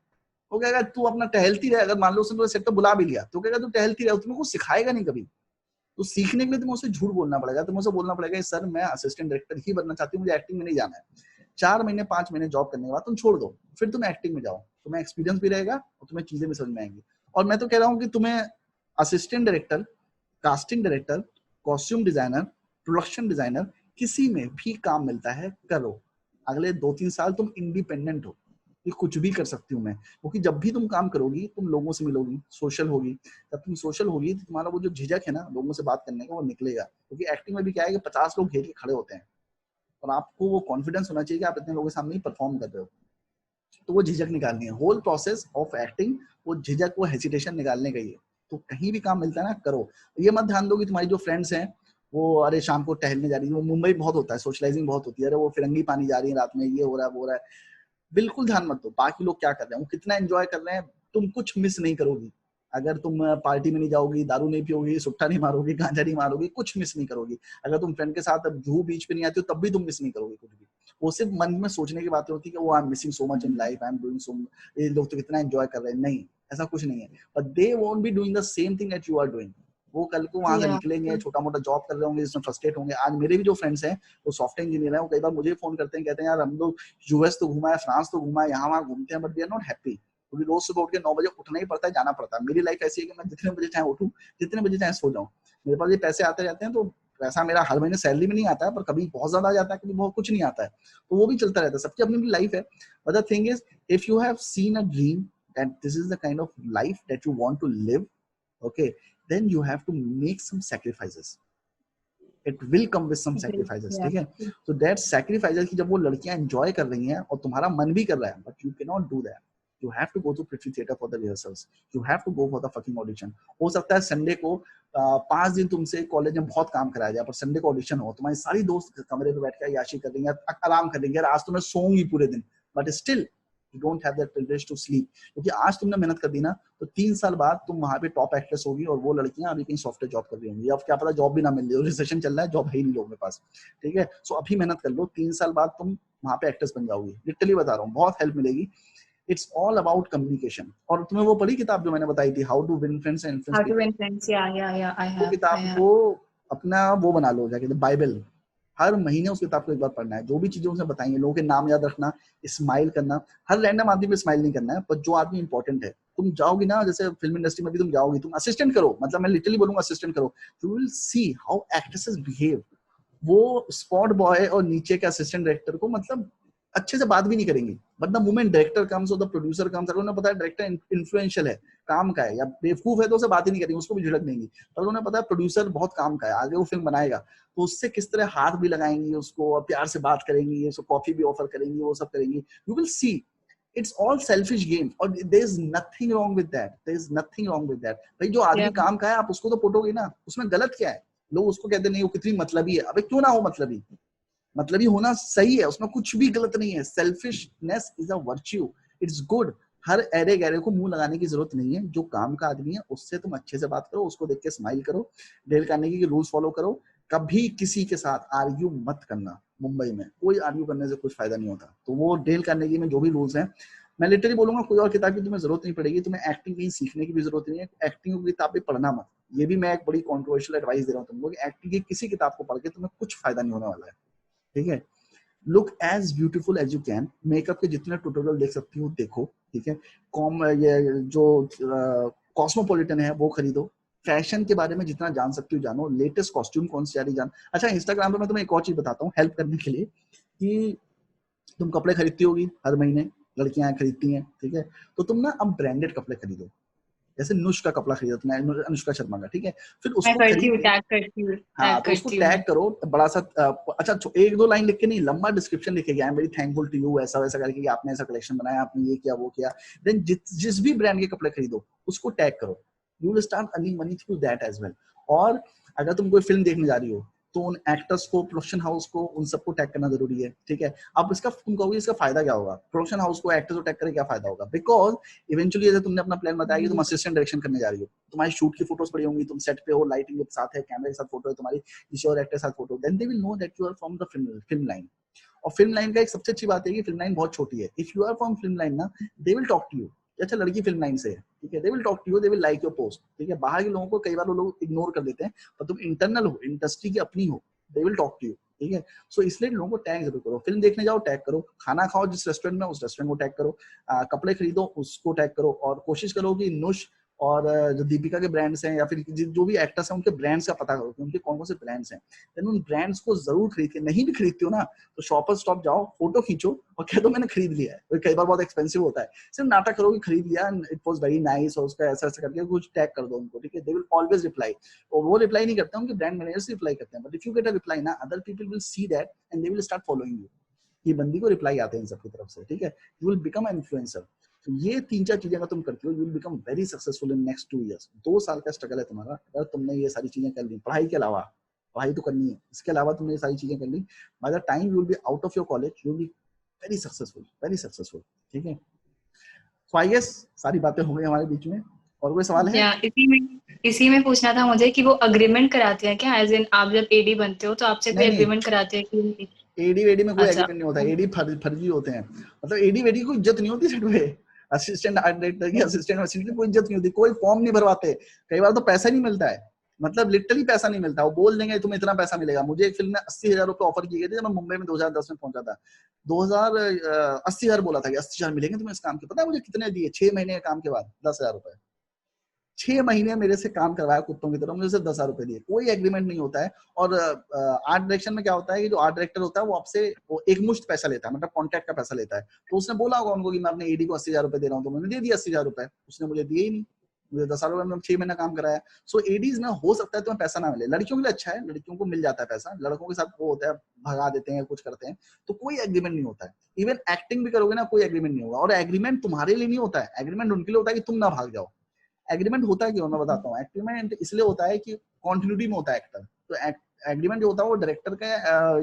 वो कहेगा तू अपना टहलती रहे, अगर मान लो उसने सेट पे बुला भी लिया तो कहेगा तू टहलती रहे, तुम्हें कुछ सिखाएगा नहीं कभी। तो सीखने के लिए तुम्हें उसे झूठ बोलना पड़ेगा, तुम्हें उसे बोलना पड़ेगा सर मैं असिस्टेंट डायरेक्टर ही बनना चाहती हूँ, मुझे एक्टिंग में नहीं जाना है। 4 महीने 5 महीने जॉब करने के बाद तुम छोड़ दो, फिर तुम एक्टिंग में जाओ, तुम्हें एक्सपीरियंस भी रहेगा और तुम्हें चीजें भी समझ में आएंगी। और मैं तो कह रहा हूँ कि तुम्हें assistant director, casting director, costume designer, production designer, किसी में भी काम मिलता है करो। अगले 2-3 साल तुम इंडिपेंडेंट हो कि कुछ भी कर सकती हूँ मैं, क्योंकि जब भी तुम काम करोगी तुम लोगों से मिलोगी, सोशल होगी। जब तुम सोशल होगी तो तुम्हारा वो जो झिझक है ना लोगों से बात करने का, वो निकलेगा। क्योंकि एक्टिंग में भी क्या है कि 50 लोग घेर के खड़े होते हैं और आपको वो कॉन्फिडेंस होना चाहिए कि आप इतने लोगों के सामने ही परफॉर्म कर रहे हो। तो वो झिझक निकालनी है, होल प्रोसेस ऑफ एक्टिंग, वो झिझक, वो हेसिटेशन निकालने का ही है। तो कहीं भी काम मिलता है ना करो। ये मत ध्यान दो कि तुम्हारी जो फ्रेंड्स हैं वो अरे शाम को टहलने जा रही है, वो मुंबई बहुत होता है, सोशलाइजिंग बहुत होती है, अरे वो फिरंगी पानी जा रही है रात में, ये हो रहा है वो हो रहा है। बिल्कुल ध्यान मत दो बाकी लोग क्या कर रहे हैं, वो कितना एंजॉय कर रहे हैं, तुम कुछ मिस नहीं करोगी। अगर तुम पार्टी में नहीं जाओगी, दारू नहीं पियोगी, सुट्टा नहीं मारोगी, गांजा नहीं मारोगी, कुछ मिस नहीं करोगी। अगर तुम फ्रेंड के साथ जूहू बीच पे नहीं आती हो तब भी तुम मिस नहीं करोगी कुछ भी। वो सिर्फ मन में सोचने की बातें होती है कि वो I am missing so much in life, I am doing so, ये लोग तो कितना एंजॉय कर रहे हैं। नहीं, ऐसा कुछ नहीं है। But they won't be doing the same thing that you are doing. वो कल को वहां से या निकलेंगे, छोटा मोटा जॉब कर रहे होंगे, जिसमें फ्रस्ट्रेट होंगे। आज मेरे भी जो फ्रेंड्स हैं वो सॉफ्टवेयर इंजीनियर हैं, वो कई बार मुझे फोन करते हैं, कहते हैं यार हम लोग यूएस तो घुमा है, फ्रांस तो घुमा है, यहाँ वहाँ घूमते हैं, but we are not happy, क्योंकि रोज सुबह उठ के 9 बजे उठना ही पड़ता है, जाना पड़ता है। मेरी लाइफ ऐसी है कि मैं जितने बजे चाहे उठूं, जितने बजे चाहे सो जाऊं। मेरे पास ये पैसे आते रहते हैं, तो पैसा मेरा हर महीने सैलरी में नहीं आता है, पर कभी बहुत ज्यादा आ जाता है, कभी बहुत कुछ नहीं आता है, तो वो भी चलता रहता है। सबकी अपनी अपनी लाइफ है। But the thing is, if you have seen a dream that this is the kind of life that you want to live, okay, then you have to make some sacrifices. It will come with some sacrifices, ठीक है? So that sacrifices की जब वो लड़कियां enjoy कर रही हैं और तुम्हारा मन भी कर रहा है, but you cannot do that. You have to go to Prithvi Theatre for the rehearsals. You have to go for the fucking audition. हो सकता है संडे को 5 दिन तुमसे कॉलेज में बहुत काम कराया जाए, पर संडे को ऑडिशन हो, तुम्हारी सारी दोस्त कमरे में बैठ कर याशी कर देंगे, आराम कर देंगे, आज तो मैं सोऊंगी पूरे दिन, but still you don't have that privilege to sleep, क्योंकि आज तुमने मेहनत कर दी ना, तो 3 साल बाद तुम वहां पे टॉप एक्ट्रेस होगी, और वो लड़कियां अभी कहीं सॉफ्टवेयर जॉब कर रही होंगी, या क्या पता जॉब भी ना मिल रही हो, रिसेशन चल रहा है, जॉब है ही नहीं लोगों के पास, ठीक है? सो अभी मेहनत कर लो, 3 साल बाद तुम वहां पे एक्ट्रेस बन जाओगी, लिटरली बता रहा हूँ, बहुत हेल्प मिलेगी। It's all about communication. और तुम्हें वो पढ़ी किताब जो मैंने बताई थी, how to win friends and influence How to people, win friends? Yeah, I वो have, I किताब have. को अपना वो बना लो, जाके बाइबल। हर महीने उस किताब को एक बार पढ़ना है, जो भी चीजें उसने बताई हैं, लोगों के नाम याद रखना, स्माइल करना। हर रैंडम आदमी पे स्माइल नहीं करना है, पर जो आदमी इंपॉर्टेंट है। तुम जाओगी ना, जैसे फिल्म इंडस्ट्री में भी तुम जाओगी, तुम असिस्टेंट करो, मतलब मैं लिटरली बोलूंगा असिस्टेंट करो, you will see how actresses behave. वो स्पॉट बॉय और नीचे के असिस्टेंट डायरेक्टर को मतलब अच्छे से बात भी नहीं करेंगी, but the moment director comes और द प्रोड्यूसर कम्स, अगर उन्हें पता है डायरेक्टर इन्फ्लुएंशियल है, काम का है, या बेवकूफ है, तो उसे बात ही नहीं करेंगे, उसको भी झिड़क देंगी। पर उन्हें पता है प्रोड्यूसर बहुत काम का है, आगे वो फिल्म बनाएगा, तो उससे किस तरह हाथ भी लगाएंगी उसको, और प्यार से बात करेंगी, उसको कॉफी भी ऑफर करेंगी, वो सब करेंगी। You will see it's all selfish game, और there is nothing wrong with that, there is nothing wrong with that. भाई जो आदमी Yeah, काम का है, आप उसको तो पोटोगे ना, उसमें गलत क्या है? लोग उसको कहते नहीं, वो कितनी मतलबी है। अबे क्यों ना हो मतलबी, मतलबी होना सही है, उसमें कुछ भी गलत नहीं है। Selfishness is a virtue, it's good. Her array गहरे को मुंह लगाने की जरूरत नहीं है। जो काम का आदमी है उससे तुम अच्छे से बात करो, उसको देख के स्माइल करो, डेल कार्नेगी के रूल्स फॉलो करो। कभी किसी के साथ आर्ग्यू मत करना। मुंबई में कोई आर्ग्यू करने से कुछ फायदा नहीं होता। तो वो डेल कार्नेगी में जो भी रूल्स हैं, मैं लिटरली बोलूंगा कोई और किताब की तुम्हें जरूरत नहीं पड़ेगी। तुम्हें एक्टिंग कहीं सीखने की भी जरूरत नहीं है, एक्टिंग की किताब भी पढ़ना मत। ये भी मैं एक बड़ी कॉन्ट्रोवर्शियल एडवाइस दे रहा हूँ तुमको कि एक्टिंग की किसी किताब को पढ़ के तुम्हें कुछ फायदा नहीं होने वाला है, ठीक है? Look as beautiful as you can. Makeup के जितने ट्यूटोरियल देख सकती हो देखो, ठीक है? ये जो कॉस्मोपॉलिटन है वो खरीदो। फैशन के बारे में जितना जान सकती हो जानो, लेटेस्ट कॉस्ट्यूम कौन सी आ रही जान। अच्छा, इंस्टाग्राम पे मैं तुम्हें एक और चीज बताता हूँ हेल्प करने के लिए, कि तुम कपड़े खरीदती होगी हर महीने, लड़कियां खरीदती हैं, ठीक है? तो तुम ना अब ब्रांडेड कपड़े खरीदो। जैसे नुश का कपड़ा खरीदा तुमने, अनुष्का शर्मा का, ठीक है? फिर मैं उसको करती खरीद हूँ, के, टैग करती हूँ, हाँ, टैग तो उसको करती हूँ टैग मैं। करो बड़ा सा। अच्छा, 1-2 लाइन लिख के नहीं, लंबा डिस्क्रिप्शन लिखे गया, I am very thankful to you, ऐसा वैसा करके कि आपने ऐसा कलेक्शन बनाया, आपने ये किया वो किया। देन जिस भी ब्रांड के कपड़े खरीदो उसको टैग करो। You will start earning money through that as well. और अगर तुम कोई फिल्म देखने जा रही हो, तो उन एक्टर्स को, प्रोडक्शन हाउस को, उन सबको टैग करना जरूरी है, ठीक है? अब इसका तुम कहोगे इसका फायदा क्या होगा? प्रोडक्शन हाउस को, एक्टर्स को टैग करके क्या फायदा होगा? बिकॉज इवेंचुअली जैसे तुमने अपना प्लान बताया कि तुम असिस्टेंट डायरेक्शन करने जा रही हो, तुम्हारी शूट की फोटोज पड़ी होंगी, तुम सेट पे हो, लाइटिंग के साथ है, कैमरे के साथ फोटो है तुम्हारी, किसी और एक्टर के साथ photo, then they will know that you are from the film line. और फिल्म लाइन का एक सबसे अच्छी बात है कि फिल्म लाइन बहुत छोटी है। If you are from film line ना, they will talk to you. अच्छा, लड़की फिल्म लाइन से है, ठीक है? They will talk to you, they will like your post, ठीक है? बाहर के लोगों को कई बार वो लोग इग्नोर कर देते हैं, पर तुम इंटरनल हो, इंडस्ट्री की अपनी हो, they will talk to you, ठीक है? सो इसलिए लोगों को टैग जरूर करो। फिल्म देखने जाओ, टैग करो। खाना खाओ जिस रेस्टोरेंट में, उस रेस्टोरेंट को टैग करो। कपड़े खरीदो, उसको टैग करो। और कोशिश करो कि नुश और जो दीपिका के ब्रांड्स हैं, या फिर जो भी एक्टर्स हैं, उनके ब्रांड्स का पता करो कि उनके कौन कौन से ब्रांड्स हैं। देन उन ब्रांड्स को जरूर खरीद के, नहीं भी खरीदती हो ना, तो शॉपर स्टॉप जाओ, फोटो खींचो और कह दो मैंने खरीद लिया है। कई बार बहुत एक्सपेंसिव होता है, सिर्फ नाटक करो कि खरीद लिया, इट वाज वेरी नाइस, और उसका ऐसा ऐसा करके कुछ टैग कर दो उनको, ठीक है? They will always reply. और वो रिप्लाई नहीं करते, उनके ब्रांड मैनेजर्स रिप्लाई करते हैं। But if you get a reply ना, other people will see that and they will start following you. ये बंदी को रिप्लाई आते हैं इन सबकी तरफ से, ठीक है? You will become an influencer. तो ये 3-4 चीजें अगर तुम करती हो, you will become very successful in next 2 years. 2 साल का स्ट्रगल है तुम्हारा, अगर तुमने ये सारी चीजें कर ली पढ़ाई के अलावा। पढ़ाई तो करनी है, इसके अलावा तुमने ये सारी चीजें कर ली, by the time you will be out of your college, you will be very successful, very successful, ठीक है? सो आई गेस सारी बातें हो गई हमारे बीच में। और कोई सवाल है? या इसी में पूछना था मुझे कि वो अग्रीमेंट कराते हैं क्या, एज इन आप जब एडी बनते हो तो आपसे कोई नहीं नहीं, अग्रीमेंट कराते हैं कि? एडी वेडी में कोई अच्छा। एग्रीमेंट नहीं होता, एडी फर्जी होते हैं। मतलब एडी वेडी की इज्जत नहीं होती सेट पे, असिस्टेंट आर्ट डायरेक्टर की, असिस्टेंट असिस्टेंट की कोई इज्जत नहीं होती, कोई फॉर्म नहीं भरवाते, कई बार तो पैसा नहीं मिलता है, मतलब लिटरली पैसा नहीं मिलता। वो बोल देंगे तुम्हें इतना पैसा मिलेगा। मुझे एक फिल्म में 80,000 रुपए ऑफर किए गए थे जब मैं मुंबई में 2010 में पहुंचा था। 2080,000 बोला था कि 80,000 मिलेंगे तुम्हें इस काम के। पता है मुझे कितने दिए? 6 महीने के काम के बाद 10,000 रुपए। 6 महीने मेरे से काम करवाया कुत्तों की तरह, मुझे सिर्फ 10,000 रुपए दिए। कोई एग्रीमेंट नहीं होता है। और आर्ट डायरेक्शन में क्या होता है कि जो आर्ट डायरेक्टर होता है वो आपसे वो एक मुश्त पैसा लेता है, मतलब कॉन्ट्रैक्ट का पैसा लेता है। तो उसने बोला होगा उनको कि मैं अपने एडी को 80,000 रुपए दे रहा हूँ, तो मैंने दे दिया 80,000 रुपए। उसने मुझे दिए ही नहीं, मुझे 10,000 रुपए में 6 महीना काम कराया। सो एडीज में हो सकता है तुम्हें पैसा ना मिले, लड़कियों के लिए अच्छा है, लड़कियों को मिल जाता है पैसा, लड़कों के साथ वो होता है भगा देते हैं, कुछ करते हैं, तो कोई एग्रीमेंट नहीं होता है। इवन एक्टिंग भी करोगे ना, कोई एग्रीमेंट नहीं होगा। और एग्रीमेंट तुम्हारे लिए नहीं होता है, एग्रीमेंट उनके लिए होता है कि तुम ना भाग जाओ। एग्रीमेंट होता है क्यों, मैं बताता हूँ। एग्रीमेंट इसलिए होता है कि कंटिन्यूटी में होता है एक्टर। तो एग्रीमेंट जो होता है वो डायरेक्टर का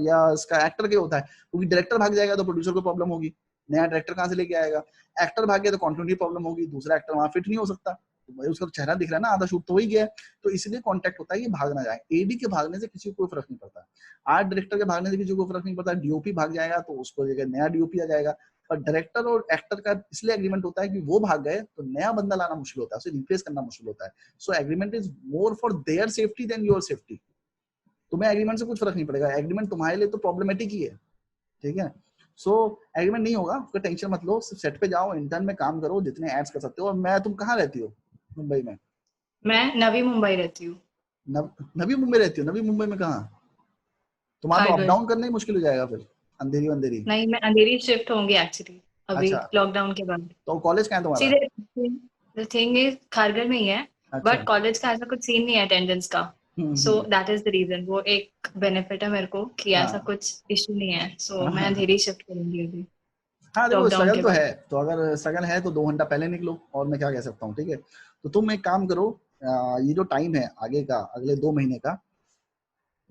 या इसका एक्टर के होता है, क्योंकि डायरेक्टर भाग जाएगा तो प्रोड्यूसर को प्रॉब्लम होगी, नया डायरेक्टर कहाँ से लेके आएगा। एक्टर भाग गया तो कंटिन्यूटी प्रॉब्लम होगी, दूसरा एक्टर वहां फिट नहीं हो सकता, तो भाई उसका चेहरा दिख रहा है ना, आधा शूट तो हो ही गया है। तो इसलिए कॉन्टेक्ट होता है, ये भाग ना जाए। एडी के भागने से किसी को कोई फर्क नहीं पड़ता, आर्ट डायरेक्टर के भागने से किसी को फर्क नहीं पड़ता। डीओपी भाग जाएगा तो उसको जगह नया डीओपी आ जाएगा। पर डायरेक्टर और एक्टर का इसलिए एग्रीमेंट होता है कि वो भाग गए तो नया बंदा लाना मुश्किल होता है, उसे रिप्लेस करना मुश्किल होता है। So agreement is more for their safety than your safety. तुम्हें एग्रीमेंट से कुछ फर्क नहीं पड़ेगा, एग्रीमेंट तुम्हारे लिए तो प्रॉब्लमेटिक ही है, ठीक है। सो एग्रीमेंट नहीं होगा, उसका टेंशन मत लो, सिर्फ सेट पे जाओ, इंटर्न में काम करो, जितने एड्स कर सकते हो। और मैं, तुम कहाँ रहती हो मुंबई में? मैं नवी मुंबई रहती हूँ। नवी मुंबई रहती हो? नवी मुंबई में कहाँ? तुम्हारा तो अप खारघर। डाउन करना ही मुश्किल हो जाएगा फिर, अंधेरी अंधेरी। नहीं, मैं अंधेरी शिफ्ट होंगी एक्चुअली, अभी अच्छा, लॉकडाउन के बाद। तो कॉलेज कहाँ है तुम्हारा? सीधे द थिंग इज खारघर में ही है, अच्छा। बट कॉलेज का ऐसा कुछ सीन नहीं है अटेंडेंस का। सो हम्म। दैट इज द रीजन, वो एक बेनिफिट है मेरे को कि ऐसा हाँ कुछ इशू नहीं है। सो हाँ मैं हाँ अंधेरी शिफ्ट करूंगी अभी हाँ, देखो लॉकडाउन स्ट्रगल के तो बाद। है, तो अगर स्ट्रगल है तो 2 घंटा पहले निकलो, और मैं क्या कह सकता हूँ, ठीक है। तो तुम एक काम करो, ये जो टाइम है आगे का, अगले 2 महीने का,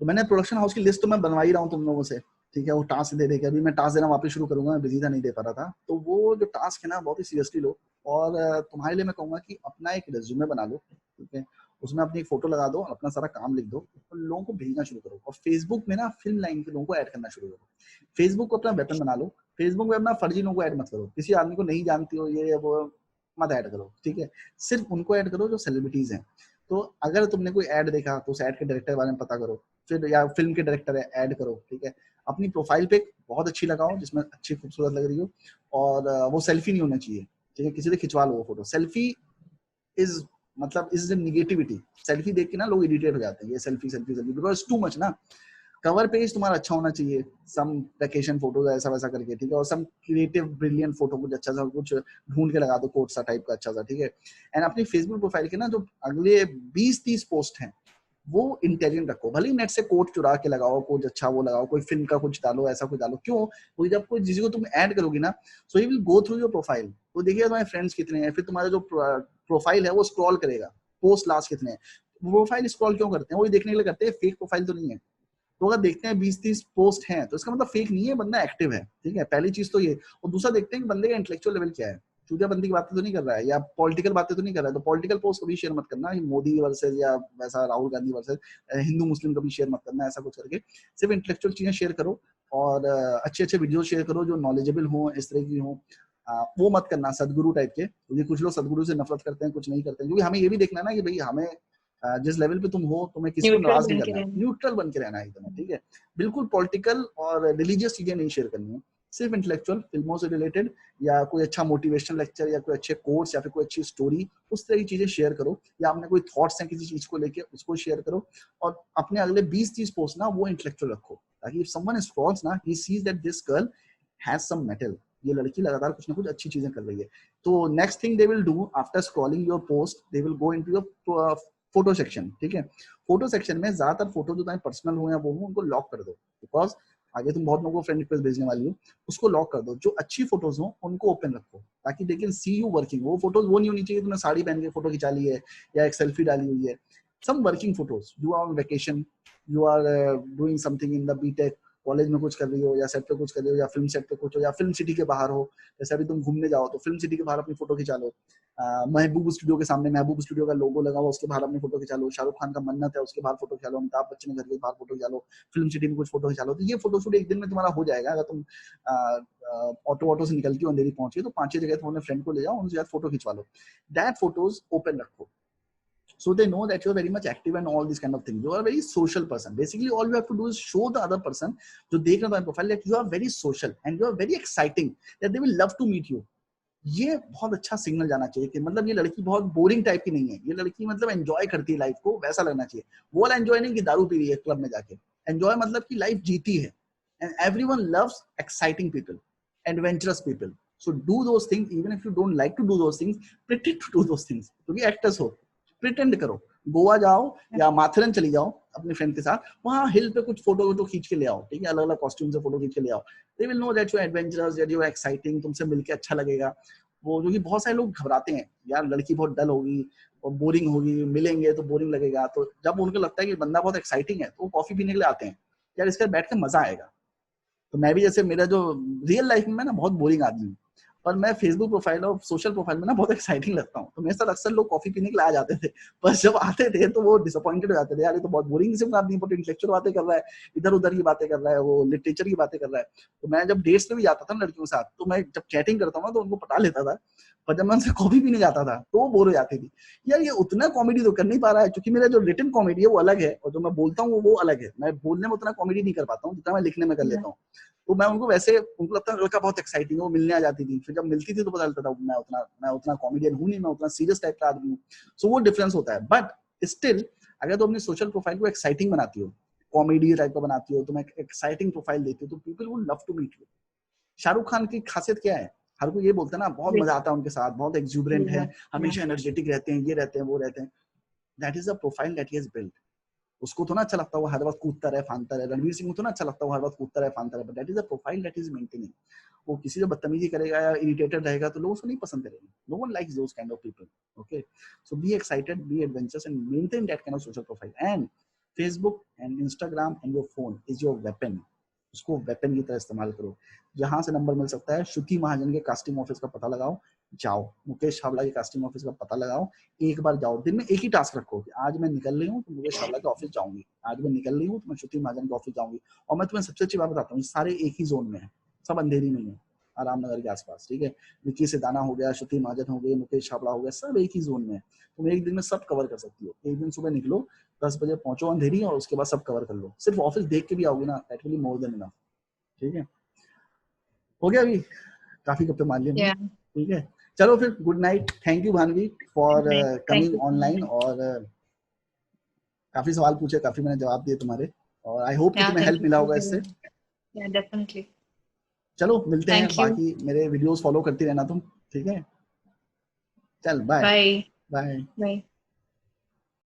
तो मैंने प्रोडक्शन हाउस की लिस्ट तो मैं बनवा ही रहा हूँ तुम लोगों से, ठीक है। वो टास्क दे देके अभी मैं टास्क देना वापस शुरू करूंगा, मैं बिजी था नहीं दे पा रहा था। तो वो जो टास्क है ना, बहुत ही सीरियसली लो। और तुम्हारे लिए मैं कहूंगा कि अपना एक रेज्यूमे बना लो, ठीक है। उसमें अपनी एक फोटो लगा दो, अपना सारा काम लिख दो, और लोगों को भेजना शुरू करो। और फेसबुक में ना फिल्म लाइन के लोगों को ऐड करना शुरू करो। फेसबुक को अपना वेपन बना लो। फेसबुक में अपना फर्जी लोगों को ऐड मत करो, किसी आदमी को नहीं जानती हो ये वो मत ऐड करो, ठीक है। सिर्फ उनको ऐड करो जो सेलिब्रिटीज हैं। तो अगर तुमने कोई ऐड देखा तो उस ऐड के डायरेक्टर के बारे में पता करो, फिर या फिल्म के डायरेक्टर है ऐड करो, ठीक है। अपनी प्रोफाइल पे बहुत अच्छी लगाओ, जिसमें अच्छी खूबसूरत लग रही हो। और वो सेल्फी नहीं होना चाहिए, ठीक है। किसी से खिंचवा लो वो फोटो। सेल्फी इज मतलब इज निगेटिविटी। सेल्फी देख के ना लोग इरिटेट हो जाते हैं, ये selfie selfie selfie, because too much ना। कवर पेज तुम्हारा अच्छा होना चाहिए, सम वैकेशन फोटो ऐसा वैसा करके, ठीक है। और सम क्रिएटिव ब्रिलियंट फोटो, कुछ अच्छा सा कुछ ढूंढ के लगा दो, कोट सा टाइप का अच्छा सा, ठीक है। एंड अपनी फेसबुक प्रोफाइल के ना जो अगले 20-30 पोस्ट हैं वो इंटेलिजेंट रखो। भले ही नेट से कोट चुरा के लगाओ, कुछ अच्छा वो लगाओ, कोई फिल्म का कुछ डालो, ऐसा कुछ डालो। क्यों? क्योंकि जब कोई जिसी को तुम ऐड करोगी ना, so he will go through your profile, तो देखिएगा तुम्हारे फ्रेंड्स कितने हैं, फिर तुम्हारा जो प्रोफाइल है वो स्क्रॉल करेगा, पोस्ट लास्ट कितने हैं। प्रोफाइल स्क्रॉल क्यों करते हैं? वही देखने के लिए करते हैं, फेक प्रोफाइल तो नहीं है। तो अगर देखते हैं 20-30 पोस्ट हैं तो इसका मतलब फेक नहीं है, बंदा एक्टिव है, ठीक है। पहली चीज तो ये। और दूसरा देखते हैं कि बंदे का इंटेलेक्चुअल लेवल क्या है, चूतियाबंदी की बातें तो नहीं कर रहा है, या पॉलिटिकल बातें तो नहीं कर रहा है। तो पॉलिटिकल पोस्ट कभी शेयर मत करना, मोदी वर्सेस या वैसा राहुल गांधी वर्सेस हिंदू मुस्लिम कभी शेयर मत करना, ऐसा कुछ करके। सिर्फ इंटेलेक्चुअल चीजें शेयर करो, और अच्छे अच्छे वीडियो शेयर करो जो नॉलेजेबल हो, इस तरह की हो। वो मत करना सदगुरु टाइप के, क्योंकि कुछ लोग सदगुरु से नफरत करते हैं, कुछ नहीं करते हैं। क्योंकि हमें ये भी देखना है ना कि भाई हमें जिस लेवल पे तुम हो, तुम्हें किसी को न्यूट्रल नाराज नहीं बन के करना है, रहना। न्यूट्रल बन के रहना है एकदम, ठीक है। बिल्कुल पॉलिटिकल और रिलीजियस चीजें नहीं शेयर करनी है, सिर्फ इंटेलेक्चुअल, फिल्मों से रिलेटेड, या कोई अच्छा मोटिवेशनल लेक्चर, या कोई अच्छे कोर्स, या फिर कोई अच्छी स्टोरी, उस तरह की चीजें शेयर करो। या अपने कोई थॉट्स हैं किसी चीज को लेके, उसको शेयर करो। और अपने अगले 20-30 पोस्ट ना वो इंटेलेक्चुअल रखो, ताकि इफ समवन स्क्रॉल्स ना, he sees that this girl has some mettle, ये लड़की लगातार कुछ ना कुछ अच्छी चीजें कर रही है। तो next thing they will do after scrolling your post, they will go into your photo section, ठीक है। फोटो सेक्शन में ज्यादातर फोटो जो तुम्हारे पर्सनल हो या वो हो, उनको लॉक कर दो, बिकॉज आगे तुम बहुत लोगों को फ्रेंड रिक्वेस्ट भेजने वाली हो। उसको लॉक कर दो। जो अच्छी फोटोज हो उनको ओपन रखो, ताकि they can see you working. वो फोटोज वो नहीं होनी चाहिए तुमने साड़ी पहन के फोटो खिंचा ली है या एक सेल्फी डाली हुई है। Some working photos, you are on vacation, you are doing something in the BTech college में कुछ कर रही हो या सेट पे कुछ कर रही हो या फिल्म सेट पे कुछ हो या फिल्म सिटी के बाहर हो, जैसे अभी तुम घूमने जाओ तो फिल्म सिटी के बाहर अपनी फोटो खिंचा लो, महबूब स्टूडियो के सामने महबूब स्टूडियो का लोगो लगा हुआ उसके बाहर अपनी फोटो खिंचा लो, शाहरुख खान का मन्नत है उसके बाहर फोटो खिंचा लो, अमिताभ बच्चन के घर के बाहर फोटो खिंचा लो, फिल्म सिटी में कुछ फोटो खिंचा लो। तो ये फोटोशूट एक दिन में तुम्हारा हो जाएगा। अगर तुम ऑटो से निकल के अंधेरी पहुंचे तो 5-6 जगह तुम अपने फ्रेंड को ले जाओ, उनसे फोटो खिंचवा लो, दैट फोटोज ओपन रखो, so they know that you are very much active and all these kind of things. You are a very social person. Basically all you have to do is show the other person जो देख रहा है profile that you are very social and you are very exciting, that they will love to meet you. ये बहुत अच्छा signal जाना चाहिए कि मतलब ये लड़की बहुत बोरिंग टाइप की नहीं है, ये लड़की मतलब एंजॉय करती है लाइफ को, वैसा लगना चाहिए। वो वाला एंजॉय नहीं कि दारू पी रही है क्लब में जाके, एंजॉय मतलब कि लाइफ जीती है। And everyone loves exciting people, adventurous people, so do those things even if you don't like to do those things, pretend to do those things, क्योंकि एक्टर्स हो, प्रिटेंड करो। गोवा जाओ या माथेरन चली जाओ अपने फ्रेंड के साथ, वहां हिल पे कुछ फोटो खींच के ले आओ, ठीक है, अलग अलग कॉस्ट्यूम से फोटो खींच के ले आओ, they will know that you are adventurous, that you are exciting, तुमसे मिलके अच्छा लगेगा। वो जो कि बहुत सारे लोग घबराते हैं, यार लड़की बहुत डल होगी और बोरिंग होगी, मिलेंगे तो बोरिंग लगेगा, तो जब उनको लगता है कि बंदा बहुत एक्साइटिंग है तो वो कॉफी पीने के लिए आते हैं, यार इसके साथ बैठ के मजा आएगा। तो मैं भी जैसे मेरा जो रियल लाइफ में ना बहुत बोरिंग आदमी हूँ, पर मैं फेसबुक प्रोफाइल और सोशल प्रोफाइल में ना बहुत एक्साइटिंग लगता हूँ, तो मेरे साथ अक्सर लोग कॉफी पीने के लिए आ जाते थे, पर जब आते थे तो वो डिसअपॉइंटेड हो जाते थे, यार ये तो बहुत बोरिंग किस्म का आदमी, बहुत इंटेलेक्चुअल बातें कर रहा है, इधर उधर की बातें कर रहा है, वो लिटरेचर की बातें कर रहा है। तो मैं जब डेट्स पे भी जाता था लड़कियों के साथ, तो मैं जब चैटिंग करता हूँ ना तो उनको पटा लेता था, पर जब मैं उनसे कॉफी पीने जाता था तो वो बोर हो जाती थी, यार ये उतना कॉमेडी तो कर नहीं पा रहा है, क्योंकि मेरा जो रिटन कॉमेडी है वो अलग है और जो मैं बोलता हूँ वो अलग है, मैं बोलने में उतना कॉमेडी नहीं कर पाता हूँ जितना मैं लिखने में कर लेता हूँ। तो मैं उनको वैसे, उनको लगता है लड़का बहुत एक्साइटिंग है, वो मिलने आ जाती थी, फिर जब मिलती थी तो पता चलता था मैं उतना कॉमेडियन हूँ नहीं, मैं उतना सीरियस टाइप का आदमी हूँ। सो वो डिफरेंस होता है, बट स्टिल अगर तुम अपनी सोशल प्रोफाइल को एक्साइटिंग बनाती हो, कॉमेडी टाइप का बनाती हो, तुम एक एक्साइटिंग प्रोफाइल देती हो, तो people would love to meet you. Shahrukh Khan की खासियत क्या है, हर कोई ये बोलता है ना बहुत मजा आता है उनके साथ, बहुत एक्सुबरेंट है, हमेशा एनर्जेटिक रहते हैं, ये रहते हैं वो रहते हैं, that is the profile that he has built. उसको तो ना अच्छा लगता है वो हर वक्त कूदता रहे फांदता रहे, रणवीर सिंह को तो ना अच्छा लगता है वो हर वक्त कूदता रहे फांदता रहे, but that is the profile that is maintaining. वो किसी से बदतमीजी करेगा या इरिटेटेड रहेगा तो लोग उसको नहीं पसंद करेंगे, no one likes those kind of people. Okay, so be excited, be adventurous and maintain that kind of social profile. And Facebook and Instagram and your phone is your weapon, उसको weapon की तरह इस्तेमाल करो। जहां से number मिल सकता है, श्रुति महाजन के कास्टिंग ऑफिस का पता लगाओ, जाओ, मुकेश छाबड़ा के कास्टिंग ऑफिस का पता लगाओ, एक बार जाओ, दिन में एक ही टास्क रखो कि आज मैं निकल रही हूँ तो मुकेश छाबड़ा के ऑफिस जाऊंगी, आज मैं निकल रही हूँ तो मैं श्रुति महाजन के ऑफिस जाऊंगी। और मैं तुम्हें सबसे अच्छी बात बताता हूँ, सारे एक ही जोन में है, सब अंधेरी में है, आराम नगर के आसपास, ठीक है, विक्की सिदाना हो गया, श्रुति महाजन हो गए, मुकेश छाबड़ा हो गया, सब एक ही जोन में है, तुम एक दिन में सब कवर कर सकती हो। एक दिन सुबह निकलो, 10 बजे पहुंचो अंधेरी और उसके बाद सब कवर कर लो, सिर्फ ऑफिस देख के भी आओगे ना, that will be more than enough. ठीक है, हो गया, अभी काफी गप्पे मार लिए हमने, ठीक है, चलो फिर good night, thank you Bhanvi for coming online, और काफी सवाल पूछे, काफी मैंने जवाब दिए तुम्हारे, और आई होप कि तुम्हें हेल्प मिला होगा इससे। डेफिनेटली, चलो मिलते हैं, बाकी मेरे वीडियोस फॉलो करती रहना तुम, ठीक है, चल बाय बाय बाय।